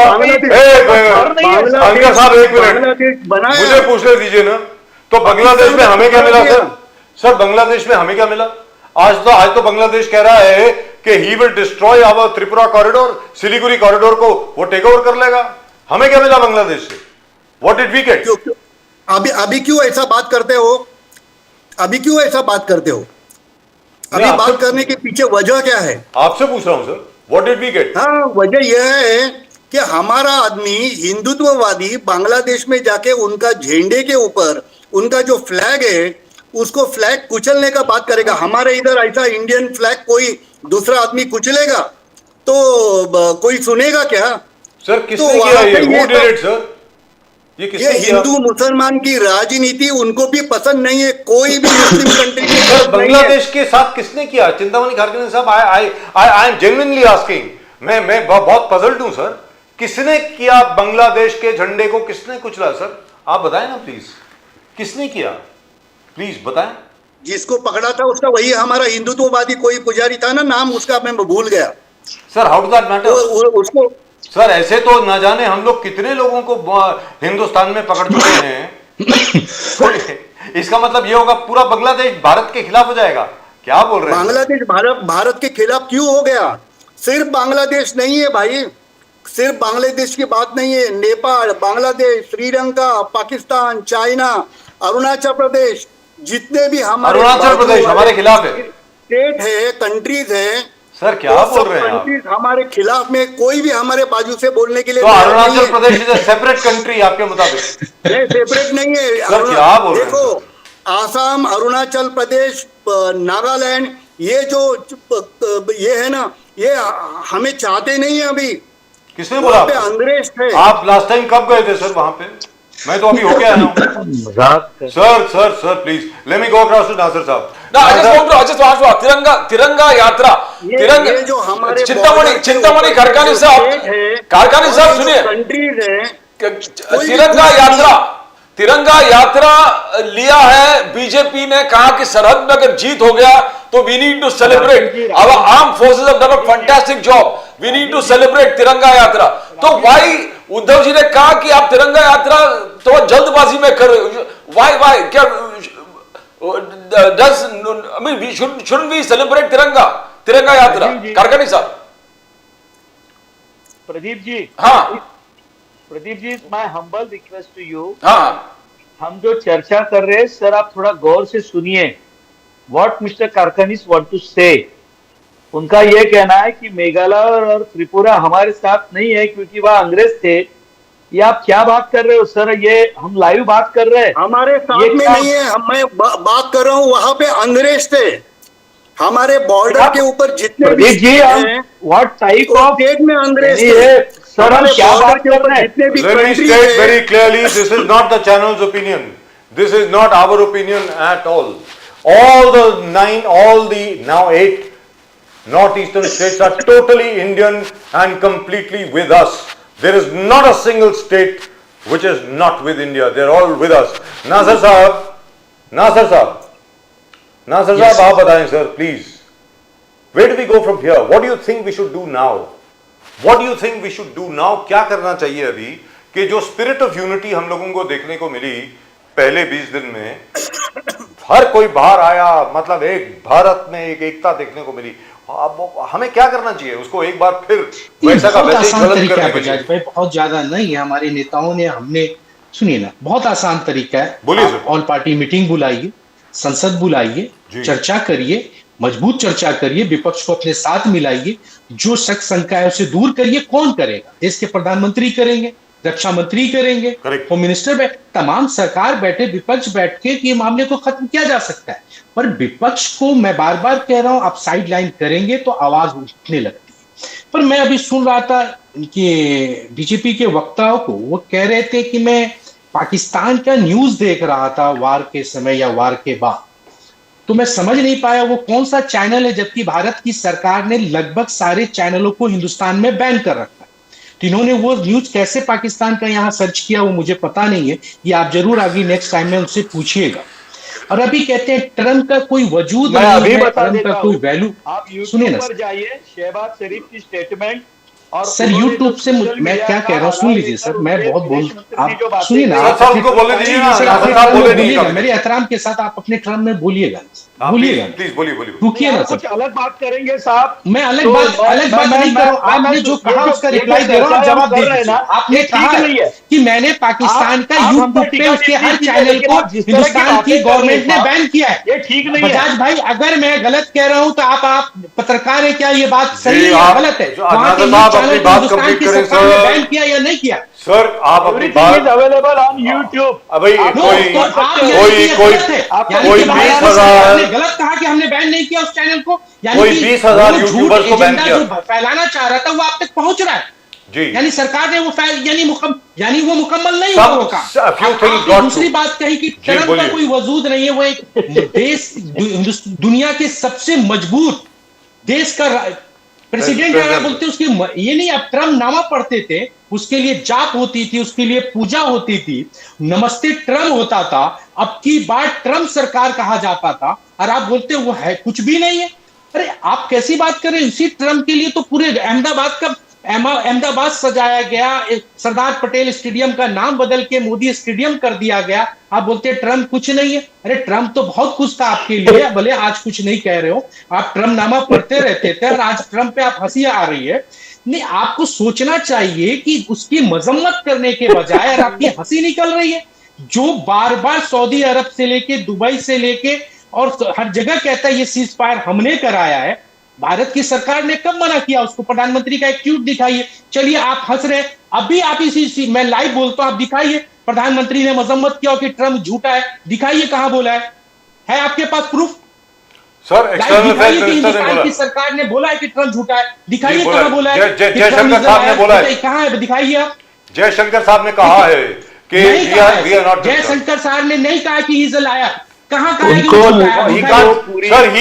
अंकल साहब एक मिनट, बांग्लादेश बनाया। मुझे पूछने दीजिए ना। तो बांग्लादेश में हमें क्या मिला सर? सर बांग्लादेश में हमें क्या मिला? आज तो बांग्लादेश कह रहा है कि he will destroy our Tripura corridor, Siliguri corridor को वो टेक ओवर कर लेगा। हमें क्या मिला बांग्लादेश से? What did we get? क्यों अभी क्यों ऐसा बात करते हो? अभी क्यों ऐसा बात करते हो? अभी नहीं, बात करने के पीछे वजह क्या है? आपसे पूछ रहा हूं sir, what did we get? हाँ, वजह यह है कि हमारा आदमी हिंदुत्ववादी बांग्लादेश में जाके उनका झंडे के ऊपर उनका जो फ्लैग है उसको फ्लैग कुचलने का बात करेगा। हमारे इधर ऐसा इंडियन फ्लैग कोई दूसरा आदमी कुचलेगा तो कोई सुनेगा क्या? सर किसने तो किया वहाँ ये? पे ये हु डिड इट सर? ये ये किसने किया? हिंदू मुसलमान की राजनीति उनको भी पसंद नहीं है, कोई भी मुस्लिम कंट्री में सर पसंद नहीं है। बांग्लादेश के साथ किसने किया? चिंतामणि घारकनी साहब, आई एम जेन्युइनली आस्किंग। मैं बहुत पजल्ड हूं सर। किसने किया? बांग्लादेश के झंडे को किसने कुचला सर? आप बताएं ना प्लीज, किसने किया? प्लीज बताएं। जिसको पकड़ा था उसका वही हमारा हिंदुत्ववादी कोई पुजारी था ना, नाम उसका मैं भूल गया। Sir how do that matter? उसको सर ऐसे तो ना जाने हम लोग कितने लोगों को हिंदुस्तान में पकड़ चुके हैं। इसका मतलब ये होगा पूरा बांग्लादेश भारत के खिलाफ हो जाएगा? क्या बोल रहे हैं? बांग्लादेश भारत के खिलाफ क्यों हो गया? सिर्फ बांग्लादेश नहीं है भाई, सिर्फ बांग्लादेश की बात नहीं है। नेपाल, बांग्लादेश, श्रीलंका, पाकिस्तान, चाइना, अरुणाचल प्रदेश, जितने भी हमारे अरुणाचल प्रदेश हमारे खिलाफ है? स्टेट है, कंट्रीज है सर क्या बोल रहे हैं आप? कंट्रीज हमारे खिलाफ में, कोई भी हमारे बाजू से बोलने के लिए तो तैयार नहीं अरुणाचल है। प्रदेश इज अ सेपरेट कंट्री आपके मुताबिक? नहीं, सेपरेट नहीं है। सर, क्या बोल रहे हैं देखो, आसाम, अरुणाचल प्रदेश, नागालैंड, ये जो ये है ना, ये हमें चाहते नहीं है अभी। किसने बोला वहाँ पे आपको? अंग्रेज थे। आप लास्ट टाइम कब गए थे सर वहां पे? मैं तो अभी होके आया हूं। मजाक कर sir please let me go across to Nasir साहब। No, I just want to तिरंगा यात्रा, तिरंगा, ये जो हमारे चिंतामणि घारकनी साहब सुनिए, कंट्रीज है, तिरंगा यात्रा लिया है बीजेपी ने। कहा कि सरहद में अगर जीत हो गया तो we need to celebrate, our arm forces have done a fantastic job, we need to celebrate Tiranga Yatra. तो भाई उद्धव जी ने कहा कि आप तिरंगा यात्रा तो जल्दबाजी में कर रहे हो, वाई क्या does I mean shouldn't we celebrate तिरंगा यात्रा? घारकनी साहब। प्रदीप जी, हाँ Pradeep ji, my humble request to you, हाँ हम जो चर्चा कर रहे हैं सर, आप थोड़ा गौर से सुनिए व्हाट मिस्टर कारकानीस वांट टू से। उनका यह कहना है कि मेघालय और त्रिपुरा हमारे साथ नहीं है क्योंकि वह अंग्रेज थे। ये आप क्या बात कर रहे हो सर? ये हम लाइव बात कर रहे हैं, हमारे साथ में नहीं है। मैं बात कर रहा हूँ, वहां पे अंग्रेज थे। हमारे बॉर्डर के ऊपर जितने भी प्रदीप जी, हैं, व्हाट टाइप ऑफ स्टेट में अंग्रेज नहीं थे। है सर, हम हमारे क्या border बात के कर ऊपर रहे हैं? जितने भी Let me countries state हैं, very clearly, this is not the channel's opinion. This is not our opinion at all. All the now 8 northeastern states are totally Indian and completely with us. There is not a single state which is not with India. They are all with us. Nasir Sahab, Nasir साहब आप बताएं sir please, where do we go from here? What do you think we should do now? What do you think we should do now? क्या करना चाहिए अभी कि जो स्पिरिट ऑफ यूनिटी हम लोगों को देखने को मिली पहले 20 दिन में, हर कोई बाहर आया, मतलब एक भारत में एक एकता देखने को मिली, अब हमें क्या करना चाहिए? उसको एक बार फिर वैसा का बहुत वैसे ही आसान गलत तरीका करने है के लिए। बजाज भाई, बहुत ज्यादा नहीं है। हमारे नेताओं ने, हमने, सुनिए ना, बहुत आसान तरीका है। बोलिए आप सर। ऑल पार्टी मीटिंग बुलाइए, संसद बुलाइए, जी। चर्चा करिए, मजबूत चर्चा करिए, विपक्ष को अपने साथ मिलाइए, जो शक शंका है उसे दूर करिए। कौन करेगा? देश के प्रधानमंत्री करेंगे, रक्षा मंत्री करेंगे, Correct. होम मिनिस्टर तमाम सरकार बैठे, विपक्ष बैठ के कि मामले को खत्म किया जा सकता है। पर विपक्ष को मैं बार बार कह रहा हूं, आप साइड लाइन करेंगे तो आवाज उठने लगती है। पर मैं अभी सुन रहा था कि बीजेपी के वक्ताओं को, वो कह रहे थे कि मैं पाकिस्तान का न्यूज देख रहा था वार के समय या वार के बाद, तो मैं समझ नहीं पाया वो कौन सा चैनल है, जबकि भारत की सरकार ने लगभग सारे चैनलों को हिंदुस्तान में बैन कर रखा है। तो इन्होंने वो न्यूज कैसे पाकिस्तान का यहां सर्च किया वो मुझे पता नहीं है। ये आप जरूर आगे नेक्स्ट टाइम में उनसे पूछिएगा। और अभी कहते हैं ट्रम्प का कोई वजूद मैं नहीं अभी है, बता ट्रम्प देता का कोई हूं। वैल्यू। आप सुनिए यूट्यूब ना पर जाइए, शहबाज शरीफ की स्टेटमेंट, और सर, उन्होंने यूट्यूब जो से सोशल मैं मीडिया क्या का कह रहा हूँ, सुन हवाला लीजिए लेकर सर, मैं उनके बहुत बोल, विदेश मंत्री ने जो आप बातें सुनिए ना, कही, आप सर अपने उनको बोलने दीजिए ना, सर, नासिर अपने साहब टर्म बोले में नहीं बोलिएगा, कभी। मेरे एहतराम के साथ आप अपने टर्म में बोलिएगा, आप बोलिएगा, प्लीज बोलिए बोलिए। रुकिए ना आप कुछ सर। अलग बात करेंगे साहब। मैं अलग तो बात नहीं कर रहा हूं। आपने जो कहा उसका रिप्लाई दे रहा हूं, आप जवाब दे दीजिए। आपने कहा ठीक नहीं है कि मैंने पाकिस्तान का आप हम पर यूट्यूब पे टीका उसके टिप्पणी हर कीजिए, चैनल लेकिन को आप जिस तरह की हिंदुस्तान बातें की कर रहे हैं गवर्नमेंट ने साहब, बैन किया है। ये ठीक नहीं है। बजाज भाई, अगर मैं गलत कह रहा हूं तो आप पत्रकार है, क्या ये बात सही जी, है या आप गलत है? जो वहां के नासिर न्यूज साहब चैनल अपनी को बात हिंदुस्तान कंप्लीट की करें सरकार ने सर। बैन किया या नहीं किया? सर आप अपनी एवरीथिंग इज बात, अवेलेबल ऑन यूट्यूब। भाई आप नो, कोई तो आप कोई- यानी कि ये कोई- गलत है, आपको यानी कोई कि हमारी 20,000 सरकार ने गलत कहा कि हमने बैन नहीं किया उस चैनल को, यानी कोई कि 20,000 वो झूठ यूट्यूबर्स को बैन एजेंडा किया। जो फैलाना चाह रहा था वो आप तक पहुंच रहा है। जी, यानी सरकार ने वो यानी वो मुकम्मल नहीं हुआ Some- वो काम। a few अब things आपने got दूसरी to- बात कही कि जी, ट्रम्प का बोलिए। कोई वजूद नहीं है, वो एक देश दुनिया के सबसे मजबूत देश का प्रेसिडेंट है। President। बोलते उसकी ये नहीं, आप ट्रम्प नामा पढ़ते थे, उसके लिए जाप होती थी, उसके लिए पूजा होती थी, नमस्ते ट्रम्प होता था। अब की बार ट्रम्प सरकार कहा जाता था और आप बोलते वो है कुछ भी नहीं है। अरे आप कैसी बात कर रहे हैं? इसी ट्रम्प के लिए तो पूरे अहमदाबाद सजाया गया, सरदार पटेल स्टेडियम का नाम बदल के मोदी स्टेडियम कर दिया गया। आप बोलते हैं ट्रम्प कुछ नहीं है। अरे ट्रम्प तो बहुत कुछ था आपके लिए, भले आज कुछ नहीं कह रहे हो। आप ट्रम्प नामा पढ़ते रहते थे और आज ट्रम्प पे आप हंसी आ रही है। नहीं, आपको सोचना चाहिए कि उसकी मजम्मत करने के बजाय और आपकी हंसी निकल रही है। जो बार बार सऊदी अरब से लेके, दुबई से लेके और हर जगह कहता है ये सीज फायर हमने कराया है। भारत की सरकार ने कब मना किया उसको? प्रधानमंत्री का एक ट्वीट दिखाइए। चलिए आप हंस रहे, अभी आप इसी मैं लाइव बोलता हूं, आप दिखाइए प्रधानमंत्री ने मजम्मत किया कि ट्रम्प झूठा है। दिखाइए कहां बोला है आपके पास proof? Sir external affairs minister ने हिंदुस्तान बोला, की सरकार ने बोला है कि ट्रम्प झूठा है। दिखाइए जी, बोला कहां बोला है? जयशंकर साहब ने बोला है। कहां है, दिखाइए आप। जयशंकर साहब ने कहा है कि नहीं we कहा are- we are है, not जयशंकर साहब ने नहीं कहा कि ही इज अ लायर। कहां कहा है कि उनको वो झूठा है? He दिखाइए। can't- sir,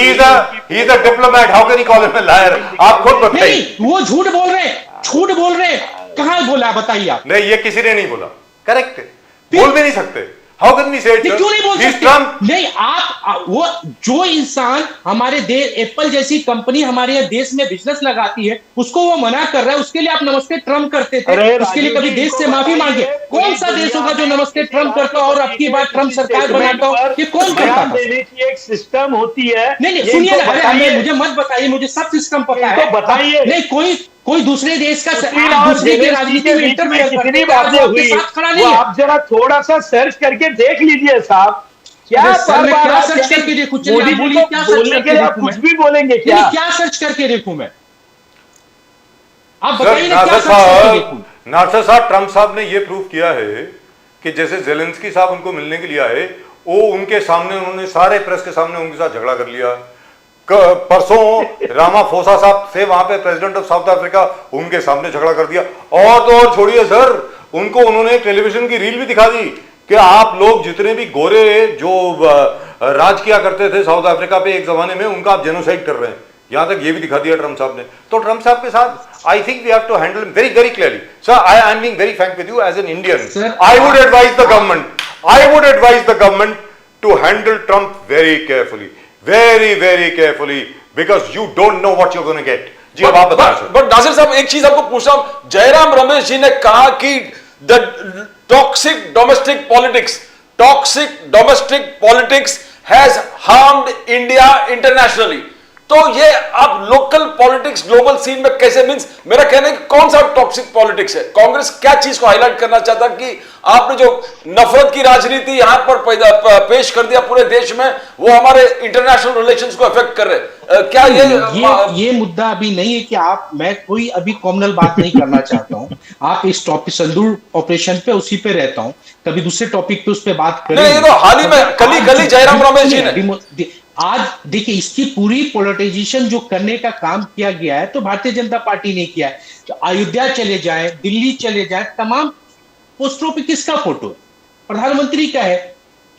he is a diplomat. How can he call him a liar? आप खुद बताइए। नहीं, वो झूठ बोल रहे हैं, झूठ बोल रहे हैं। कहां बोला बताइए आप? नहीं, ये किसी ने नहीं बोला। करेक्ट है, बोल भी नहीं सकते। हाउ कैन वी से इट? क्यों नहीं बोल सकते? ट्रम्प। नहीं, आप वो जो इंसान हमारे देश, एप्पल जैसी कंपनी हमारे यहाँ देश में बिजनेस लगाती है, उसको वो मना कर रहा है, उसके लिए आप नमस्ते ट्रम्प करते थे। अरे उसके लिए राजीव कभी जी, देश से इनको माफी बताइए, मांगे? कौन सा पूरी देश होगा जो दुनिया में नमस्ते किसी ट्रम्प करता हो और अब की बार ट्रम्प सरकार स्टेटमेंट बनाता हो? पर ये कौन करता बयान था? देने की एक सिस्टम होती है। नहीं ये सुनिए इनको ना, अरे बताइए। मुझे मत बताइए, मुझे सब सिस्टम पता है। इनको बताइए। नहीं, कोई दूसरे देश का पुतिन आप और दूसरे की जेलेंस्की राजनीति के में बीच इंटरफेयर में करते कितनी हैं, आज बातें वो आपके हुई, साथ खड़ा वो नहीं है। आप जरा थोड़ा सा सर्च करके देख लीजिए साहब। क्या अरे सर, मैं बार-बार क्या आप सर्च यानी करके देखूं? चलिए मोदी आप जी बोलिए, को क्या सर्च बोलने करके के लिए आप देखूं कुछ मैं? भी बोलेंगे क्या? नहीं, क्या सर्च करके देखूं मैं? आप सर बताइए ना, क्या सर्च करके देखूं? नासिर साहब, ट्रम्प साहब ने यह प्रूव किया है कि जैसे जेलेंस्की साहब उनको मिलने के लिए आए, वो उनके सामने, उन्होंने सारे प्रेस के सामने उनके साथ झगड़ा कर लिया। परसों रामाफोसा साहब से वहां पे प्रेसिडेंट ऑफ साउथ अफ्रीका, उनके सामने झगड़ा कर दिया। और तो और छोड़िए सर, उनको उन्होंने टेलीविजन की रील भी दिखा दी कि आप लोग जितने भी गोरे जो राज किया करते थे साउथ अफ्रीका पे एक जमाने में, उनका आप जेनोसाइड कर रहे हैं। यहां तक ये भी दिखा दिया ट्रम्प साहब ने। तो ट्रम्प साहब के साथ I think we have to handle very very clearly. Sir, I am being very frank with you as an Indian. Sir, I would advise the government to handle Trump very carefully. very very carefully because you don't know what you're going to get. जी अब आप बताएं सर। बट नासिर साहब एक चीज आपको पूछना हूं, जयराम रमेश जी ने कहा कि the toxic domestic politics has harmed India internationally. तो ये आप लोकल पॉलिटिक्स ग्लोबल सीन में कैसे, मींस मेरा कहना है कि कौन सा टॉक्सिक पॉलिटिक्स है? कांग्रेस क्या चीज को हाईलाइट करना चाहता कि आपने जो नफरत की राजनीति यहां पर पेश कर दिया पूरे देश में, वो हमारे इंटरनेशनल रिलेशंस को अफेक्ट कर रहे? क्या ये मुद्दा अभी नहीं है कि मैं कोई अभी कॉमनल बात नहीं करना चाहता हूं। आप इस टॉपिक संदूर ऑपरेशन पे उसी पे रहता हूं, कभी दूसरे टॉपिक पे उस पे बात करें। नहीं, ये तो हाल ही में कल ही जयराम रमेश जी ने आज देखिए इसकी पूरी पोलराइजेशन जो करने का काम किया गया है तो भारतीय जनता पार्टी ने किया है। तो अयोध्या चले जाए, दिल्ली चले जाए, तमाम पोस्टरों पे किसका फोटो है? प्रधानमंत्री का है।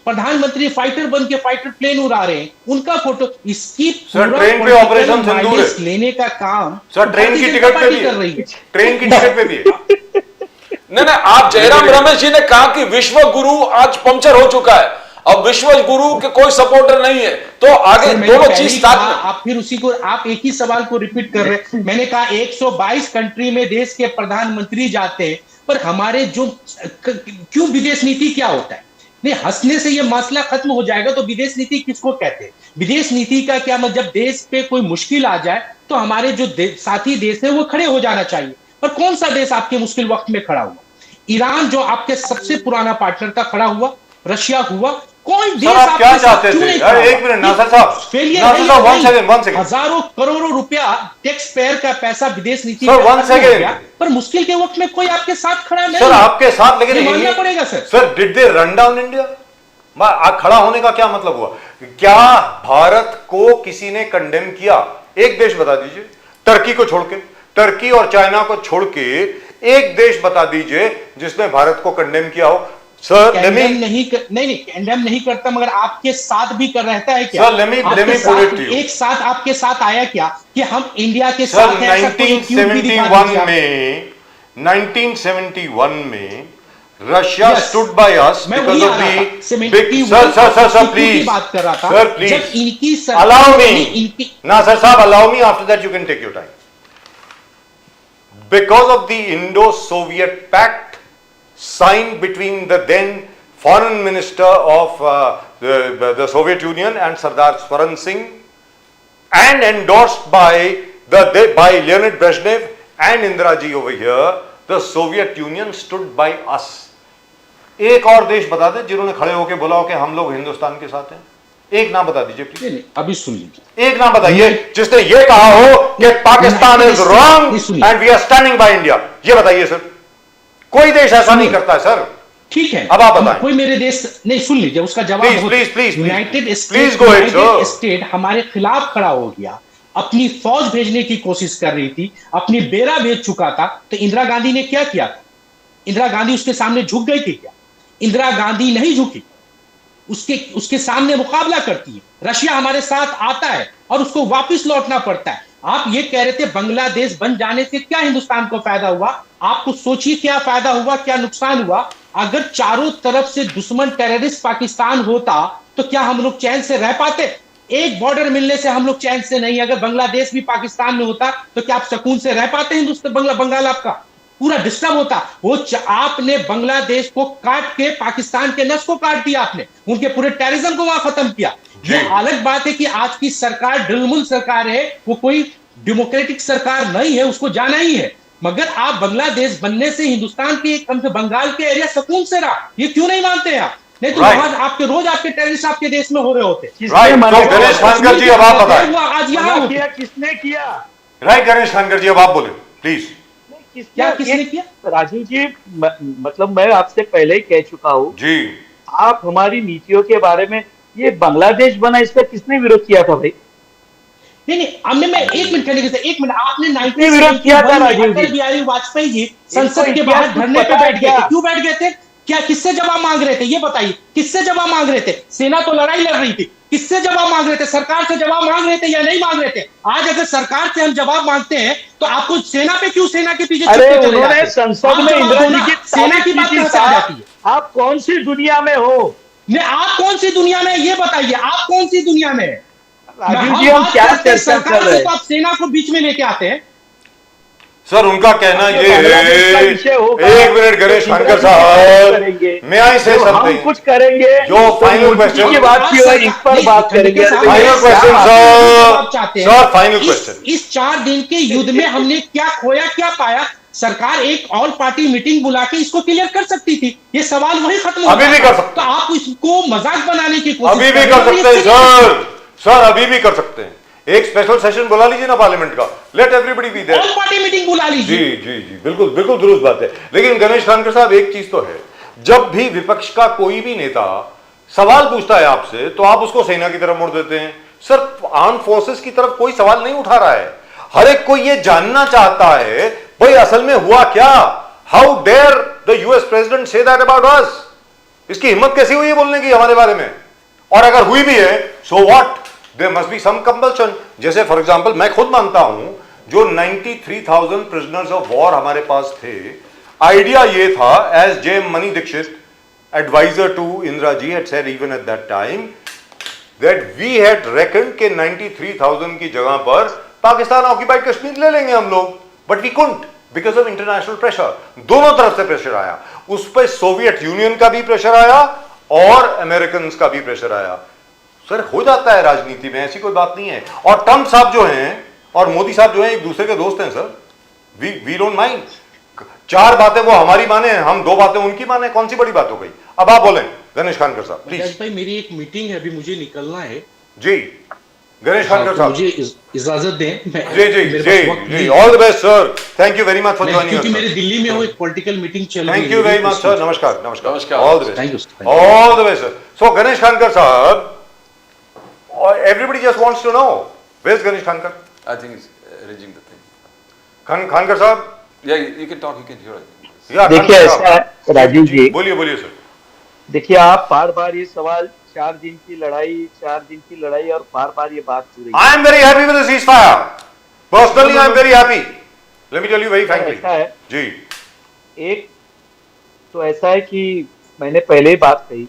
प्रधानमंत्री फाइटर बन के फाइटर प्लेन उड़ा रहे हैं, उनका फोटो। इसकी सर ट्रेन पे ऑपरेशन सिंदूर है लेने का काम सर, ट्रेन की टिकट पे भी कर रही है, ट्रेन की टिकट पे भी है। नहीं, आप जयराम रमेश जी ने कहा कि विश्व गुरु आज पंक्चर हो चुका है, अब विश्व गुरु के कोई सपोर्टर नहीं है, तो आगे दोनों चीज साथ में। आप फिर उसी को, आप एक ही सवाल को रिपीट कर रहे हैं। मैंने कहा 122 कंट्री में देश के प्रधानमंत्री जाते हैं, पर हमारे जो क्यों विदेश नीति क्या होता है? नहीं, हंसने से ये मसला खत्म हो जाएगा। तो विदेश नीति किसको कहते हैं? विदेश नीति का क्या मतलब? जब देश पे कोई मुश्किल आ जाए तो हमारे जो साथी देश है वो खड़े हो जाना चाहिए। पर कौन सा देश आपके मुश्किल वक्त में खड़ा हुआ? ईरान जो आपके सबसे पुराना पार्टनर था खड़ा हुआ, रशिया हुआ, कोई देश आप क्या चाहते थे? एक मिनट नासिर साहब, वन सेकंड। हजारों करोड़ों रुपया टैक्स पेयर का पैसा विदेश नीति सर, वन सेकंड। पर मुश्किल के वक्त में कोई आपके साथ खड़ा नहीं। सर आपके साथ, लेकिन मानना पड़ेगा sir. Sir did they run down India? खड़ा होने का क्या मतलब हुआ? क्या भारत को किसी ने कंडेम किया? एक देश बता दीजिए, टर्की को छोड़ के, टर्की और चाइना को छोड़ के एक देश बता दीजिए जिसने भारत को कंडेम किया हो। सर नहीं कंडेम नहीं करता, मगर आपके साथ भी कर रहता है क्या? Sir let me put it to you. एक साथ आपके साथ आया क्या कि हम इंडिया के सर साथ? 1971 में Russia stood by us because of the sir please बात कर रहा था। सर प्लीज जब इनकी अलाउ मी ना सर साहब, allow me, after that you can take your time. Because of the Indo-Soviet Pact signed between the then foreign minister of the Soviet Union and Sardar Swaran Singh, and endorsed by Leonid Brezhnev and Indira ji over here, the Soviet Union stood by us. एक और देश बता दे जिन्होंने खड़े होकर बोला हो कि हम लोग हिंदुस्तान के साथ हैं। एक नाम बता दीजिए प्लीज। अभी सुन लीजिए, एक नाम बताइए जिसने ये कहा हो कि Pakistan is wrong and we are standing by India. ये बताइए सर, कोई देश ऐसा नहीं करता है सर। ठीक है, अब आप बताएं। कोई मेरे देश नहीं, सुन लीजिए उसका जवाब। प्लीज यूनाइटेड स्टेट हमारे खिलाफ खड़ा हो गया, अपनी फौज भेजने की कोशिश कर रही थी, अपनी बेड़ा भेज चुका था। तो इंदिरा गांधी ने क्या किया? इंदिरा गांधी उसके सामने झुक गई थी क्या? इंदिरा गांधी नहीं झुकी, उसके सामने मुकाबला करती है। रशिया हमारे साथ आता है और उसको वापस लौटना पड़ता है। आप ये कह रहे थे बांग्लादेश बन जाने से क्या हिंदुस्तान को फायदा हुआ? आपको सोचिए क्या फायदा हुआ, क्या नुकसान हुआ। अगर चारों तरफ से दुश्मन टेररिस्ट पाकिस्तान होता तो क्या हम लोग चैन से रह पाते? एक बॉर्डर मिलने से हम लोग चैन से नहीं। अगर बांग्लादेश भी पाकिस्तान में होता तो क्या आप सुकून से रह पाते? हिंदुस्तान बंगाल आपका पूरा डिस्टर्ब होता। आपने बांग्लादेश को काट के पाकिस्तान के नस को काट दिया, आपने उनके पूरे टेररिज्म को वहां खत्म किया। ये अलग बात है कि आज की सरकार ड्रिलमुल सरकार है, वो कोई डेमोक्रेटिक सरकार नहीं है, उसको जाना ही है। मगर आप बांग्लादेश बनने से हिंदुस्तान के कम से बंगाल के एरिया सुकून से रहा, ये क्यों नहीं मानते आप? नहीं तो वहां आपके रोज आपके टेररिस्ट आपके देश में हो रहे होते। गणेश खानकर जी अब आप बताएं, आज यहाँ किया किसने किया? राइट गणेश खानकर जी अब आप बोले प्लीज। क्या किसने किया? राजीव जी, मतलब मैं आपसे पहले ही कह चुका हूँ जी, आप हमारी नीतियों के बारे में, ये बांग्लादेश बना इसका किसने विरोध किया था भाई? नहीं, हमने, मैं एक मिनट कहने के, एक मिनट, आपने विरोध किया था राजीव जी? अटल बिहारी वाजपेयी जी संसद के बाहर धरने पे बैठ गए थे। क्यों बैठ गए थे? क्या किससे जवाब मांग रहे थे? ये बताइए, किससे जवाब मांग रहे थे? सेना तो लड़ाई लड़ रही थी, किससे जवाब मांग रहे थे? सरकार से जवाब मांग रहे थे या नहीं मांग रहे थे? आज अगर सरकार से हम जवाब मांगते हैं तो आपको सेना पे क्यों, सेना के पीछे उन्होंने संसद में इंदिरा जी की सेना की बात कहां से आ जाती है? आप कौन सी दुनिया में हो? आप कौन सी दुनिया में, ये बताइए, आप कौन सी दुनिया में? राजीव जी हम क्या चर्चा कर रहे हैं? आप सेना को बीच में लेके आते हैं। सर उनका कहना ये बांग्लादेश का है, विषय होगा, एक मिनट गणेश तो खानकर इंदिरा जी साहब, करेंगे। मैं आई से जब हम समथिंग कुछ करेंगे जो तो फाइनल मोदी क्वेश्चन जी की बात की होगी, इस पर बात करेंगे। Final question sir final question. इस 4 दिन के युद्ध में हमने क्या खोया क्या पाया? सरकार एक ऑल पार्टी मीटिंग बुला के इसको क्लियर कर सकती थी, ये सवाल वही खत्म हो अभी भी जाता। कर सकते तो आप इसको मजाक बनाने की कोशिश अभी भी कर सकते हैं सर, सर अभी भी कर सकते हैं। एक स्पेशल सेशन बुला लीजिए ना पार्लियामेंट का, let everybody be there. All party meeting बुला लीजिए। जी जी जी बिल्कुल बिल्कुल दुरुस्त बात है। लेकिन गणेश खानकर साहब एक चीज तो है, जब भी विपक्ष का कोई भी नेता सवाल पूछता है आपसे तो आप उसको सेना की तरफ मोड़ देते हैं। सर आर्म फोर्सेस की तरफ कोई सवाल नहीं उठा रहा है, हर एक कोई ये जानना चाहता है भाई असल में हुआ क्या। How dare the US president say that about us? इसकी हिम्मत कैसी हुई है बोलने की हमारे बारे में? और अगर हुई भी है so what, there must be some compulsion. जैसे फॉर एग्जांपल मैं खुद मानता हूं जो 93,000 प्रिजनर्स ऑफ वॉर हमारे पास थे, आइडिया ये था as J Mani Dixit adviser to Indira ji had said even at that time that we had reckoned के 93,000 की जगह पर पाकिस्तान ऑक्यूपाइड कश्मीर ले लेंगे हम लोग, but we can't because of international pressure. दोनों तरफ से प्रेशर आया, उस पर सोवियत यूनियन का भी प्रेशर आया और अमेरिकन का भी प्रेशर आया। सर हो जाता है राजनीति में, ऐसी कोई बात नहीं है। और ट्रंप साहब जो हैं और मोदी साहब जो हैं एक दूसरे के दोस्त हैं सर, वी डोंट माइंड। 4 बातें वो हमारी माने, हम 2 बातें उनकी माने, कौन सी बड़ी बात हो गई? अब आप बोलें गणेश खानकर साहब प्लीज। भाई मेरी एक मीटिंग है, अभी मुझे निकलना है। जी गणेश खानकर साहब मुझे इजाजत दें। जी जी जी जी all the best sir, thank you very much for joining us. क्योंकि मेरे दिल्ली में वो एक पॉलिटिकल मीटिंग चल रही है। Thank you very much sir, नमस्कार नमस्कार नमस्कार। All the best, thank you all the best sir. So Ganesh Khankar साहब, everybody just wants to know where's Ganesh Khankar? I think it's arranging the thing. Khankar साहब, Yeah, you can talk, you can hear, I think. या देखिए खानकर ऐसा साहब, है राजीव जी, बोलिए बोलिए सर। देखिए आप बार बार ये सवाल 4 दिन की लड़ाई, 4 दिन की लड़ाई, और बार बार ये बात हो रही है। I am very happy with the ceasefire. Personally, I am very happy. Let me tell you very frankly. ऐसा है, जी एक तो ऐसा है कि मैंने पहले ही बात कही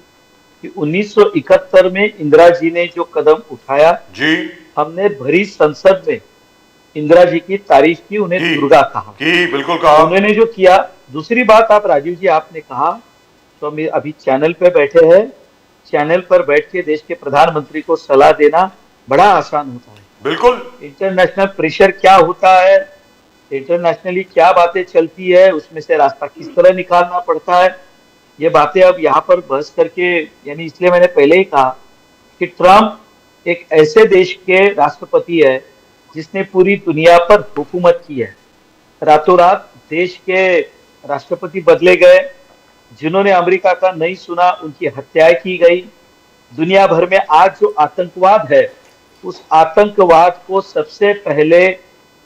कि 1971 में इंदिरा जी ने जो कदम उठाया, जी हमने भरी संसद में इंदिरा जी की तारीफ की, उन्हें की, दुर्गा कहा, की बिल्कुल कहा। उन्होंने जो किया। दूसरी बात, आप राजीव जी आपने कहा, तो हम अभी चैनल पे बैठे हैं, चैनल पर बैठ के देश के प्रधानमंत्री को सलाह देना बड़ा आसान होता है। बिल्कुल इंटरनेशनल प्रेशर क्या होता है, इंटरनेशनली क्या बातें चलती है, उसमें से रास्ता किस तरह निकालना पड़ता है, ये बातें अब यहाँ पर बहस करके, यानी इसलिए मैंने पहले ही कहा कि ट्रम्प एक ऐसे देश के राष्ट्रपति है जिसने पूरी दुनिया पर हुकूमत की है। रातों रात देश के राष्ट्रपति बदले गए, जिन्होंने अमेरिका का नहीं सुना उनकी हत्याएं की गई। दुनिया भर में आज जो आतंकवाद है, उस आतंकवाद को सबसे पहले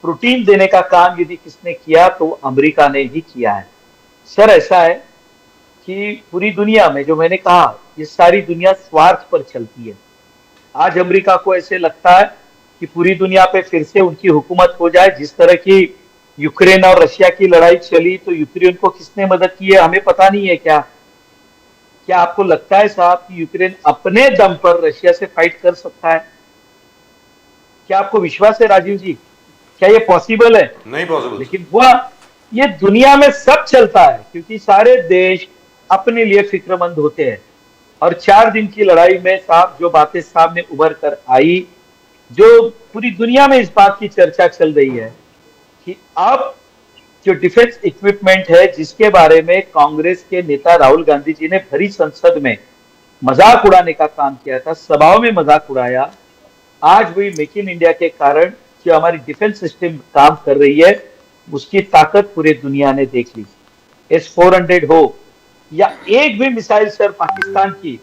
प्रोटीन देने का काम यदि किसने किया तो अमेरिका ने ही किया है। सर ऐसा है कि पूरी दुनिया में, जो मैंने कहा, ये सारी दुनिया स्वार्थ पर चलती है। आज अमेरिका को ऐसे लगता है कि पूरी दुनिया पे फिर से उनकी हुकूमत हो जाए। जिस तरह की यूक्रेन और रशिया की लड़ाई चली, तो यूक्रेन को किसने मदद की है हमें पता नहीं है। क्या आपको लगता है साहब कि यूक्रेन अपने दम पर रशिया से फाइट कर सकता है? क्या आपको विश्वास है राजीव जी? क्या ये पॉसिबल है? नहीं पॉसिबल। लेकिन वह ये दुनिया में सब चलता है, क्योंकि सारे देश अपने लिए फिक्रमंद होते हैं। और 4 दिन की लड़ाई में साहब जो बातें सामने उभर कर आई, जो पूरी दुनिया में इस बात की चर्चा चल रही है कि अब जो डिफेंस इक्विपमेंट है, जिसके बारे में कांग्रेस के नेता राहुल गांधी जी ने भरी संसद में मजाक उड़ाने का काम किया था, सभाओं में मजाक उड़ाया, आज वही मेक इन इंडिया के कारण जो हमारी डिफेंस सिस्टम काम कर रही है, उसकी ताकत पूरी दुनिया ने देख ली। S-400 हो या एक भी मिसाइल सर पाकिस्तान की,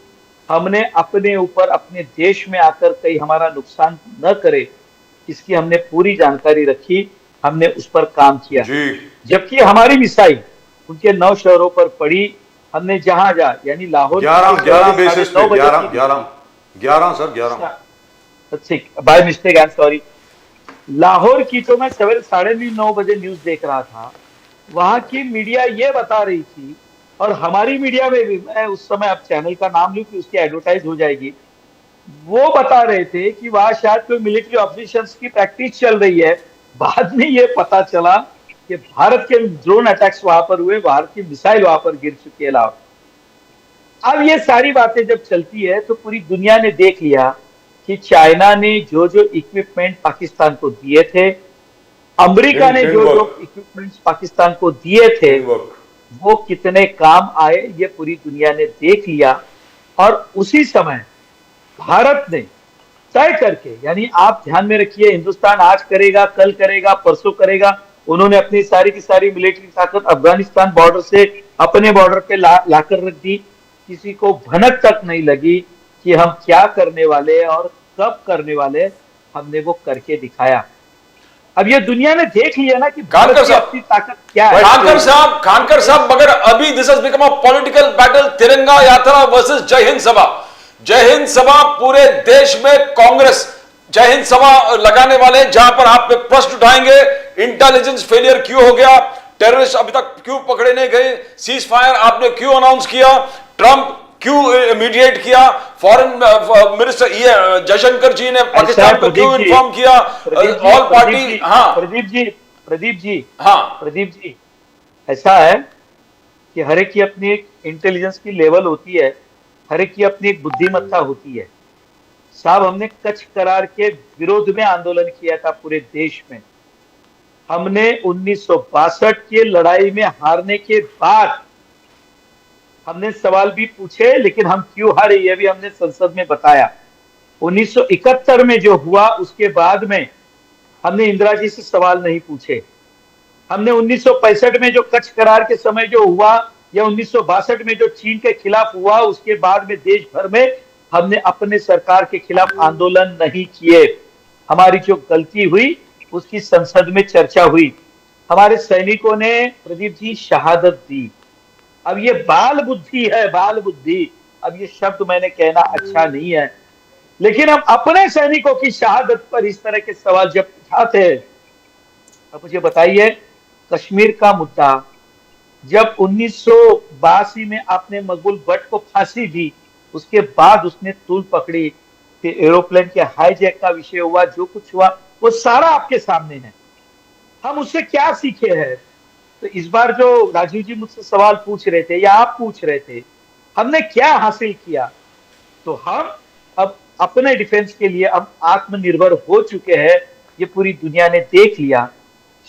हमने अपने ऊपर, अपने देश में आकर कहीं हमारा नुकसान न करे, इसकी हमने पूरी जानकारी रखी, हमने उस पर काम किया। जबकि हमारी मिसाइल उनके 9 शहरों पर पड़ी, हमने जहां यानी लाहौर 11 बेसिस पे 11 sir 11 by mistake, I am sorry. Lahore की तो मैं सवेरे 9:30 बजे न्यूज देख रहा था, वहां की मीडिया ये बता रही थी, और हमारी मीडिया में भी, मैं उस समय अब चैनल का नाम लूं कि उसकी एडवर्टाइज हो जाएगी, वो बता रहे थे कि वहां शायद कोई मिलिट्री ऑपरेशंस की प्रैक्टिस चल रही है। बाद में ये पता चला कि भारत के ड्रोन अटैक्स वहां पर हुए, भारत की मिसाइल वहां पर गिर चुकी है। लाहौर। अब ये सारी बातें जब चलती है तो पूरी दुनिया ने देख लिया कि चाइना ने जो जो इक्विपमेंट पाकिस्तान को दिए थे, अमेरिका ने जो जो इक्विपमेंट्स पाकिस्तान को दिए थे, वो कितने काम आए, ये पूरी दुनिया ने देख लिया। और उसी समय भारत ने तय करके, यानी आप ध्यान में रखिए, हिंदुस्तान आज करेगा, कल करेगा, परसों करेगा। उन्होंने अपनी सारी की सारी मिलिट्री ताकत अफगानिस्तान बॉर्डर से अपने बॉर्डर पे लाकर रख दी। किसी को भनक तक नहीं लगी कि हम क्या करने वाले और कब करने वाले, हमने वो करके दिखाया। अब ये दुनिया ने देख लिया ना कि भारत की अपनी ताकत क्या है। खानकर साहब, मगर अभी this has become a political battle, तिरंगा यात्रा वर्सेस जय हिंद सभा। जय हिंद सभा पूरे देश में कांग्रेस जय हिंद सभा लगाने वाले, जहां पर आप प्रश्न उठाएंगे, इंटेलिजेंस फेलियर क्यों हो गया, टेररिस्ट अभी तक क्यों पकड़े नहीं गए, सीज फायर आपने क्यों अनाउंस किया, ट्रंप क्यों मीडिएट किया, फॉरेन मिनिस्टर ये जयशंकर जी ने पाकिस्तान को क्यों इन्फॉर्म किया, ऑल पार्टी। हाँ प्रदीप जी, हाँ प्रदीप जी, ऐसा है कि हर एक की अपनी एक इंटेलिजेंस की लेवल होती है, हर एक की अपनी एक बुद्धिमत्ता होती है। साहब, हमने कच्छ करार के विरोध में आंदोलन किया था पूरे देश में। हमने 1962 की लड़ाई में हारने के बाद हमने सवाल भी पूछे, लेकिन हम क्यों हारे ये भी हमने संसद में बताया। 1971 में जो हुआ उसके बाद में हमने इंदिरा जी से सवाल नहीं पूछे। हमने 1965 में जो कच्छ करार के समय जो हुआ, या 1962 में जो चीन के खिलाफ हुआ, उसके बाद में देश भर में हमने अपने सरकार के खिलाफ आंदोलन नहीं किए। हमारी जो गलती हुई उसकी संसद में चर्चा हुई। हमारे सैनिकों ने, प्रदीप जी, शहादत दी। अब ये बाल बुद्धि है, बाल बुद्धि। अब ये शब्द मैंने कहना अच्छा नहीं है, लेकिन हम अपने सैनिकों की शहादत पर इस तरह के सवाल जब उठाते हैं, अब मुझे बताइए, कश्मीर का मुद्दा जब 1982 में आपने मकबूल भट्ट को फांसी दी, उसके बाद उसने तूल पकड़ी, फिर एरोप्लेन के हाईजैक का विषय हुआ, जो कुछ हुआ वो सारा आपके सामने है। हम उससे क्या सीखे हैं? तो इस बार जो राजीव जी मुझसे सवाल पूछ रहे थे या आप पूछ रहे थे, हमने क्या हासिल किया, तो हम अब अपने डिफेंस के लिए अब आत्मनिर्भर हो चुके हैं। ये पूरी दुनिया ने देख लिया।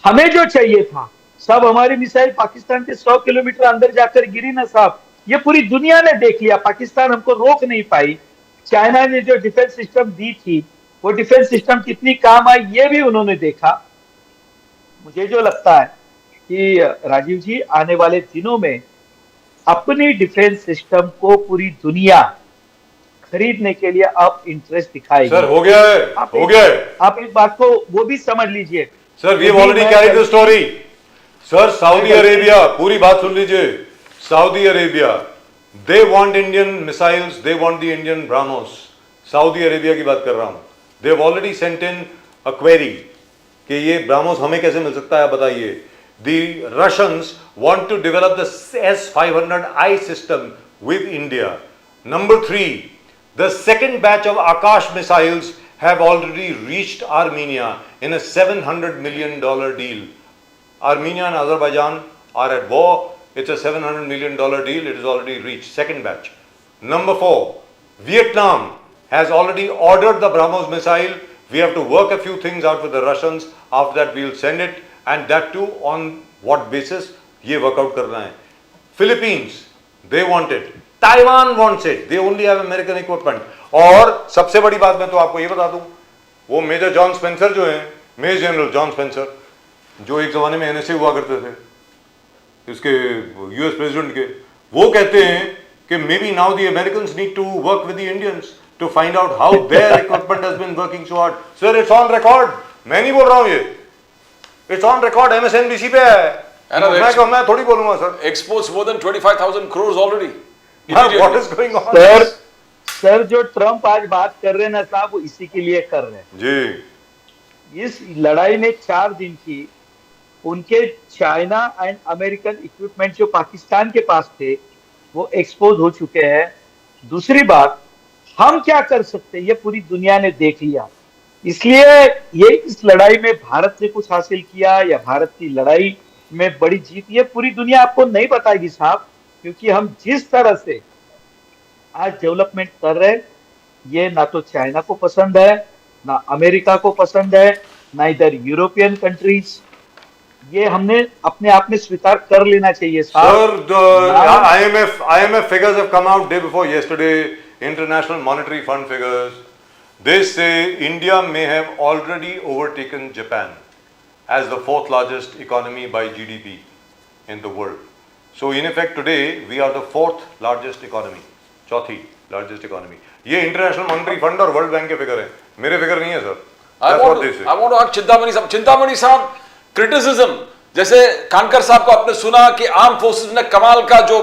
हमें जो चाहिए था, सब हमारी मिसाइल पाकिस्तान के 100 किलोमीटर अंदर जाकर गिरी ना साहब, ये पूरी दुनिया ने देख लिया। पाकिस्तान हमको रोक नहीं पाई। चाइना ने जो डिफेंस सिस्टम दी थी, वो डिफेंस सिस्टम कितनी काम आई ये भी उन्होंने देखा। मुझे जो लगता है कि राजीव जी, आने वाले दिनों में अपनी डिफेंस सिस्टम को पूरी दुनिया खरीदने के लिए अब इंटरेस्ट दिखाएगी। सर, हो गया है, हो गया है। आप एक बात को वो भी समझ लीजिए sir, we have already carried the story. Sir, Saudi Arabia, पूरी बात सुन लीजिए। Saudi Arabia, they want Indian missiles, they want the Indian BrahMos. Saudi Arabia की बात कर रहा हूं। They have already sent in a query कि ये ब्राह्मोस हमें कैसे मिल सकता है, बताइए। The Russians want to develop the S-500I system with India. Number 3, the second batch of Akash missiles have already reached Armenia in a $700 million deal. Armenia and Azerbaijan are at war. It's a $700 million deal. It is already reached, second batch. Number 4, Vietnam has already ordered the BrahMos missile. We have to work a few things out with the Russians. After that, we'll send it. And that too on what basis, ये workout करना है। Philippines, they want it. Taiwan wants it. They only have American equipment. और सबसे बड़ी बात मैं तो आपको ये बता दूं, वो मेजर जॉन स्पेंसर जो हैं, मेजर जनरल जॉन स्पेंसर, जो एक जमाने में NSA हुआ करते थे, इसके US प्रेसिडेंट के, वो कहते हैं कि maybe now the Americans need to work with the Indians to find out how their equipment has been working so hard. Sir, it's on record. मैं नहीं बोल रहा हूँ ये, It's on record, MSNBC पे है। मैं थोड़ी बोलूंगा sir. Exports more than 25,000 crores already. What is going on? Sir, जो ट्रंप आज बात कर रहे हैं ना साहब, वो इसी के लिए कर रहे हैं जी। इस लड़ाई में 4 दिन की उनके चाइना एंड अमेरिकन इक्विपमेंट जो पाकिस्तान के पास थे, वो एक्सपोज हो चुके हैं। दूसरी बात, हम क्या कर सकते हैं ये पूरी दुनिया ने देख लिया। इसलिए ये इस लड़ाई में भारत ने कुछ हासिल किया या भारत की लड़ाई में बड़ी जीत, ये पूरी दुनिया आपको नहीं बताएगी साहब, क्योंकि हम जिस तरह से आज डेवलपमेंट कर रहे हैं, ये ना तो चाइना को पसंद है, ना अमेरिका को पसंद है, ना इधर यूरोपियन कंट्रीज। ये हमने अपने आप में स्वीकार कर लेना चाहिए Sir, साहब। the IMF figures have come out day before yesterday, International Monetary Fund figures. They say India may have already overtaken Japan as the fourth largest economy by GDP in the world. So in effect today we are the fourth largest economy, चौथी largest economy. ये इंटरनेशनल मॉनेटरी फंड और वर्ल्ड बैंक के फिगर हैं, मेरे फिगर नहीं है sir. I want to ask Chintamani साहब, क्रिटिसिज्म, जैसे कानकर साहब को आपने सुना कि आर्म फोर्सेस ने कमाल का जो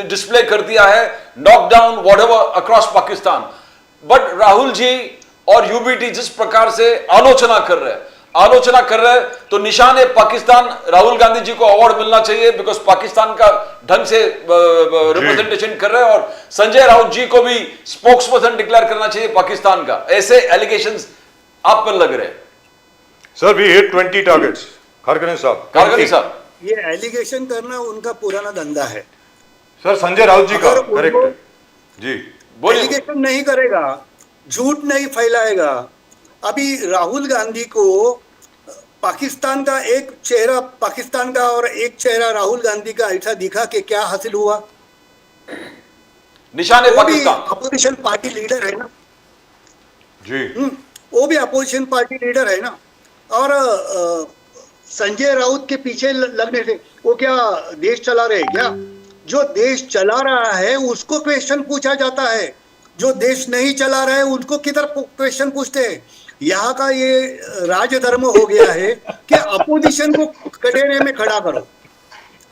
डिस्प्ले कर दिया है, knockdown whatever across Pakistan, but Rahul ji और यूबीटी जिस प्रकार से आलोचना कर रहे हैं तो निशान है पाकिस्तान। राहुल गांधी जी को अवार्ड मिलना चाहिए बिकॉज पाकिस्तान का ढंग से रिप्रेजेंटेशन कर रहे हैं, और संजय राउत जी को भी स्पोक्सपर्सन डिक्लेयर करना चाहिए पाकिस्तान का। ऐसे एलिगेशंस आप पर लग रहे हैं sir. We hit 20 targets. Kharkani साहब, ये एलिगेशन करना उनका पुराना धंधा है सर। संजय राउत जी का करेक्ट जी, एलिगेशन नहीं करेगा, झूठ नहीं फैलाएगा। अभी राहुल गांधी को पाकिस्तान का एक चेहरा पाकिस्तान का और एक चेहरा राहुल गांधी का ऐसा दिखा कि क्या हासिल हुआ? निशान है पाकिस्तान। अपोजिशन पार्टी लीडर है ना जी, वो भी अपोजिशन पार्टी लीडर है ना। और संजय राउत के पीछे लगने से वो क्या देश चला रहे क्या? जो देश चला रहा है उसको क्वेश्चन पूछा जाता है, जो देश नहीं चला रहा है उनको किधर क्वेश्चन पूछते हैं? यहाँ का ये राजधर्म हो गया है कि अपोजिशन को कटोरे में खड़ा करो,